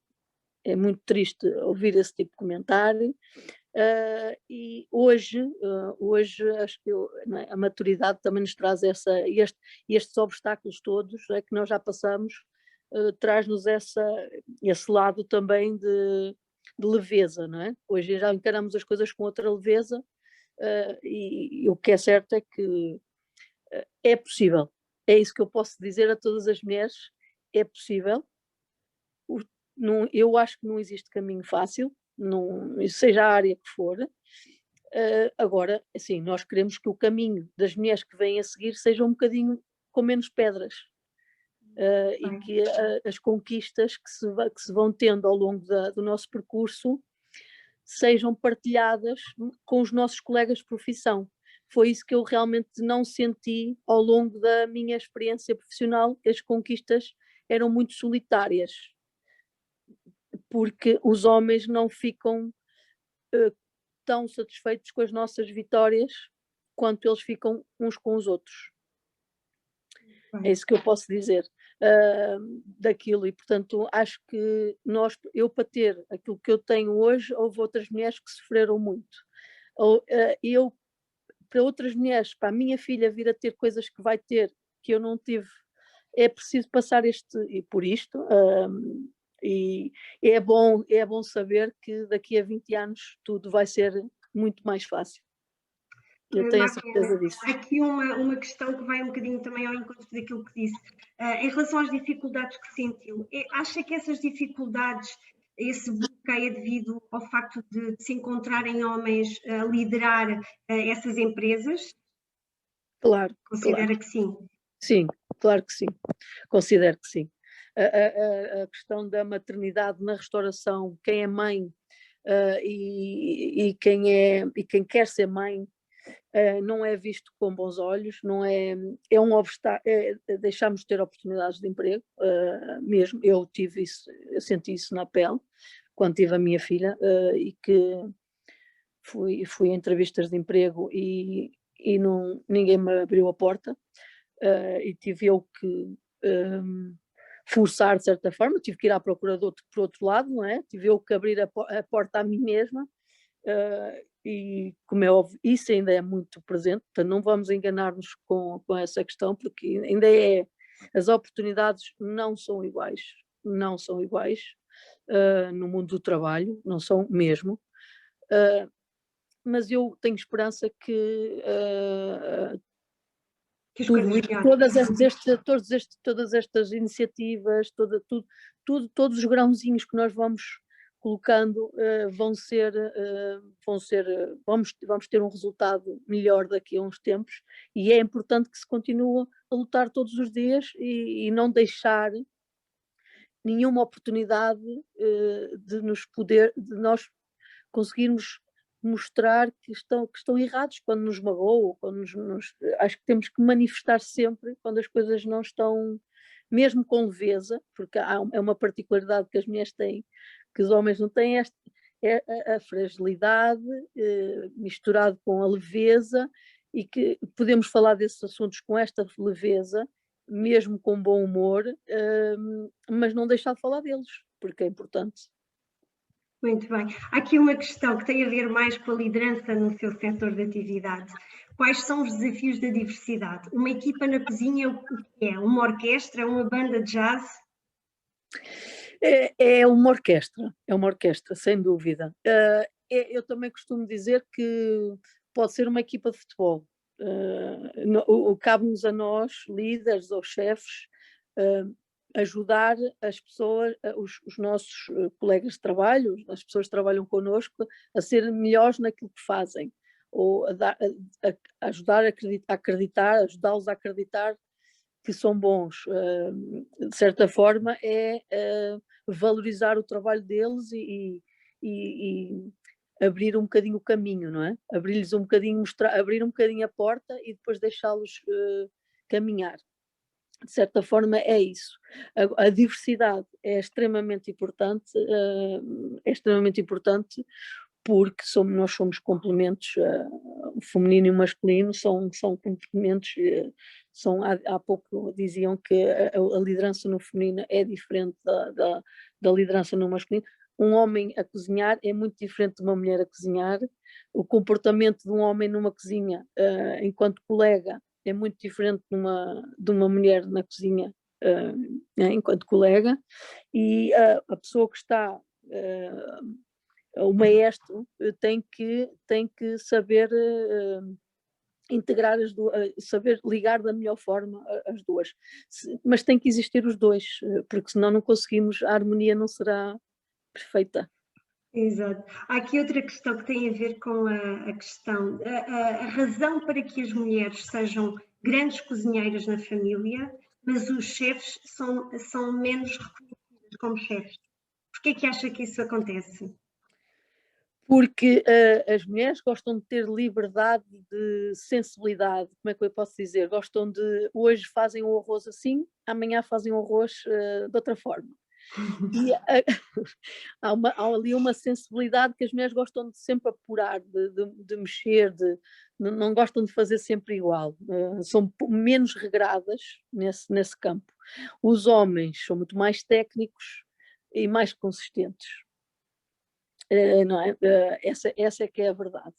é muito triste ouvir esse tipo de comentário. E hoje acho que a maturidade também nos traz estes obstáculos todos que nós já passamos, traz-nos esse lado também de leveza, não é? Hoje já encaramos as coisas com outra leveza, e o que é certo é que é possível. É isso que eu posso dizer a todas as mulheres: é possível. Eu acho que não existe caminho fácil, seja a área que for. Agora, assim, nós queremos que o caminho das mulheres que vêm a seguir seja um bocadinho com menos pedras, e que as conquistas que se vão tendo ao longo do nosso percurso sejam partilhadas com os nossos colegas de profissão. Foi isso que eu realmente não senti ao longo da minha experiência profissional, que as conquistas eram muito solitárias, porque os homens não ficam tão satisfeitos com as nossas vitórias quanto eles ficam uns com os outros. É isso que eu posso dizer daquilo, e portanto acho que eu para ter aquilo que eu tenho hoje, houve outras mulheres que sofreram muito. Para outras mulheres, para a minha filha vir a ter coisas que vai ter, que eu não tive, é preciso passar por isto, e é bom saber que daqui a 20 anos tudo vai ser muito mais fácil. Eu tenho a certeza disso. Aqui uma questão que vai um bocadinho também ao encontro daquilo que disse. Em relação às dificuldades que sentiu, acha que essas dificuldades, esse bloqueio é devido ao facto de se encontrarem homens a liderar essas empresas? Claro. Considera claro. que sim? Sim, claro que sim. Considero que sim. A questão da maternidade na restauração, quem é mãe e quem quer ser mãe, não é visto com bons olhos, não é um obstáculo, deixamos de ter oportunidades de emprego, mesmo. Eu senti isso na pele quando tive a minha filha, e que fui a entrevistas de emprego e ninguém me abriu a porta, e tive eu que forçar de certa forma, tive que ir à procura por outro lado, não é? Tive eu que abrir a porta a mim mesma, e como é óbvio, isso ainda é muito presente, portanto não vamos enganar-nos com essa questão, porque ainda as oportunidades não são iguais no mundo do trabalho, não são mesmo, mas eu tenho esperança que todas estas iniciativas, todos os grãozinhos que nós vamos colocando vamos ter um resultado melhor daqui a uns tempos, e é importante que se continue a lutar todos os dias e não deixar nenhuma oportunidade de nós conseguirmos mostrar que estão errados quando nos magoam, acho que temos que manifestar sempre quando as coisas não estão, mesmo com leveza, porque é uma particularidade que as mulheres têm, que os homens não têm, é a fragilidade misturado com a leveza, e que podemos falar desses assuntos com esta leveza, mesmo com bom humor, mas não deixar de falar deles, porque é importante. Muito bem. Há aqui uma questão que tem a ver mais com a liderança no seu setor de atividade. Quais são os desafios da diversidade? Uma equipa na cozinha, o que é? Uma orquestra, uma banda de jazz? É uma orquestra, sem dúvida. Eu também costumo dizer que pode ser uma equipa de futebol. Cabe-nos a nós, líderes ou chefes, ajudar as pessoas, os nossos colegas de trabalho, as pessoas que trabalham connosco, a serem melhores naquilo que fazem, ou ajudar a acreditar, ajudá-los a acreditar que são bons. De certa forma é valorizar o trabalho deles e abrir um bocadinho o caminho, não é? Abrir-lhes um bocadinho, abrir um bocadinho a porta e depois deixá-los caminhar. De certa forma é isso. A diversidade é extremamente importante, porque nós somos complementos, o feminino e o masculino são complementos, há pouco diziam que a liderança no feminino é diferente da liderança no masculino. Um homem a cozinhar é muito diferente de uma mulher a cozinhar, o comportamento de um homem numa cozinha, enquanto colega, é muito diferente de uma mulher na cozinha, enquanto colega, e a pessoa que está, o maestro, tem que saber integrar saber ligar da melhor forma as duas, mas tem que existir os dois, porque senão não conseguimos, a harmonia não será perfeita. Exato. Há aqui outra questão que tem a ver com a questão, a razão para que as mulheres sejam grandes cozinheiras na família, mas os chefes são menos reconhecidos como chefes. Porquê é que acha que isso acontece? Porque as mulheres gostam de ter liberdade de sensibilidade, como é que eu posso dizer? Gostam de, hoje fazem o arroz assim, amanhã fazem o arroz de outra forma. E há ali uma sensibilidade que as mulheres gostam de sempre apurar, de mexer, não gostam de fazer sempre igual, são menos regradas nesse campo. Os homens são muito mais técnicos e mais consistentes, não é? Essa é que é a verdade.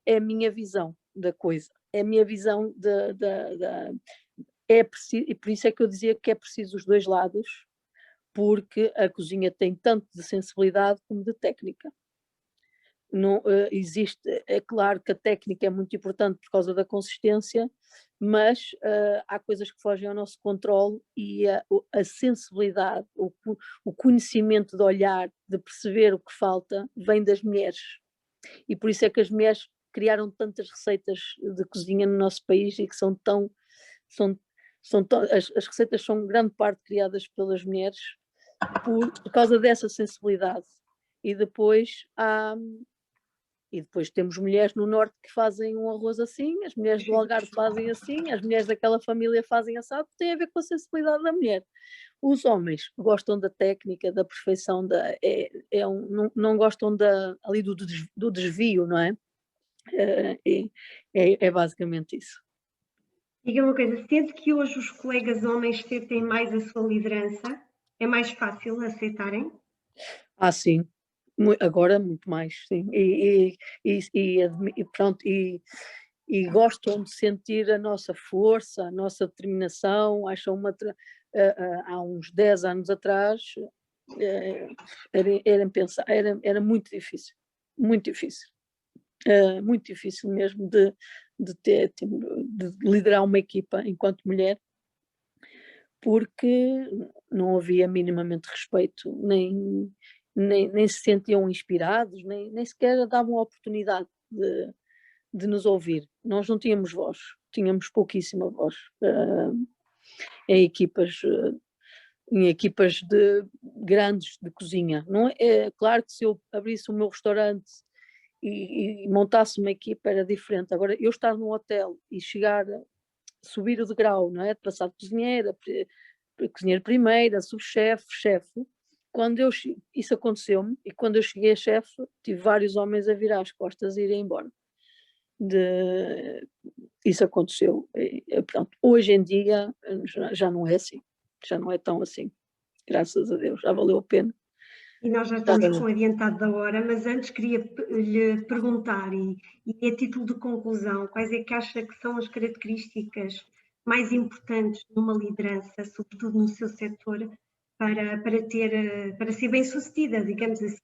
É a minha visão da coisa, é a minha visão é preciso, e por isso é que eu dizia que é preciso os dois lados, porque a cozinha tem tanto de sensibilidade como de técnica. Não existe, é claro que a técnica é muito importante por causa da consistência, mas há coisas que fogem ao nosso controle, e a sensibilidade, o conhecimento de olhar, de perceber o que falta, vem das mulheres. E por isso é que as mulheres criaram tantas receitas de cozinha no nosso país, e que as receitas são grande parte criadas pelas mulheres por causa dessa sensibilidade. E depois temos mulheres no norte que fazem um arroz assim, as mulheres do Algarve fazem assim, as mulheres daquela família fazem assado, tem a ver com a sensibilidade da mulher. Os homens gostam da técnica, da perfeição, não gostam ali do desvio, não é? É basicamente isso. Diga uma coisa, sente que hoje os colegas homens sentem mais a sua liderança? É mais fácil aceitarem? Sim, agora muito mais, sim. Pronto, e gostam de sentir a nossa força, a nossa determinação. Acham há uns 10 anos atrás era muito difícil, muito difícil. Muito difícil mesmo de liderar uma equipa enquanto mulher, porque não havia minimamente respeito, nem se sentiam inspirados, nem sequer davam a oportunidade de nos ouvir. Nós não tínhamos voz, tínhamos pouquíssima voz em equipas grandes de cozinha. Não é claro que se eu abrisse o meu restaurante e montasse uma equipa era diferente. Agora, eu estar num hotel e subir o degrau, não é? De passar de cozinheira, cozinheiro primeira, subchefe, chefe. Isso aconteceu-me, e quando eu cheguei a chefe, tive vários homens a virar as costas e irem embora. Isso aconteceu. Pronto. Hoje em dia já não é assim, já não é tão assim. Graças a Deus, já valeu a pena. E nós já estamos com adiantado da hora, mas antes queria lhe perguntar, e a título de conclusão, quais é que acha que são as características mais importantes numa liderança, sobretudo no seu setor, para ser bem-sucedida, digamos assim?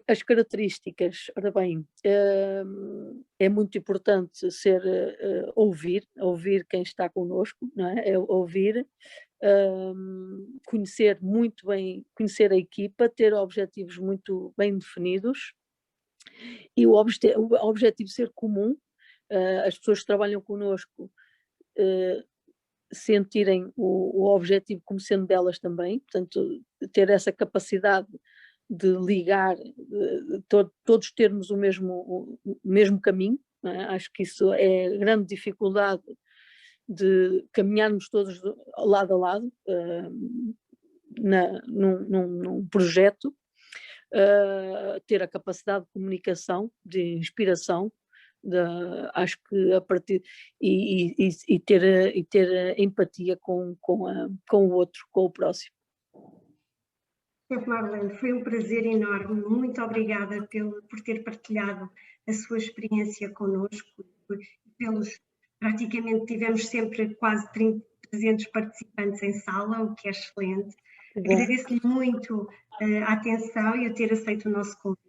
As características, ora bem, é muito importante ouvir quem está connosco, não é? Ouvir, conhecer muito bem, conhecer a equipa, ter objetivos muito bem definidos e o objetivo ser comum, as pessoas que trabalham connosco sentirem o objetivo como sendo delas também, portanto, ter essa capacidade de ligar, todos termos o mesmo caminho, não é? Acho que isso é a grande dificuldade de caminharmos todos lado a lado num projeto, ter a capacidade de comunicação, de inspiração, acho que a partir e ter empatia com o outro, com o próximo. Chefe Marlene, foi um prazer enorme, muito obrigada por ter partilhado a sua experiência connosco, praticamente tivemos sempre quase 300 participantes em sala, o que é excelente. Agradeço-lhe muito a atenção e a ter aceito o nosso convite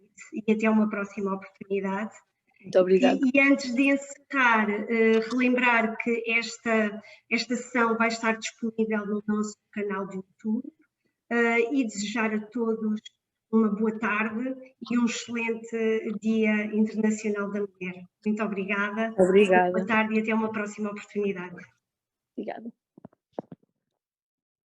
e até uma próxima oportunidade. Muito obrigada. E antes de encerrar, relembrar que esta sessão vai estar disponível no nosso canal de YouTube e desejar a todos uma boa tarde e um excelente Dia Internacional da Mulher. Muito obrigada. Obrigada. Boa tarde e até uma próxima oportunidade. Obrigada.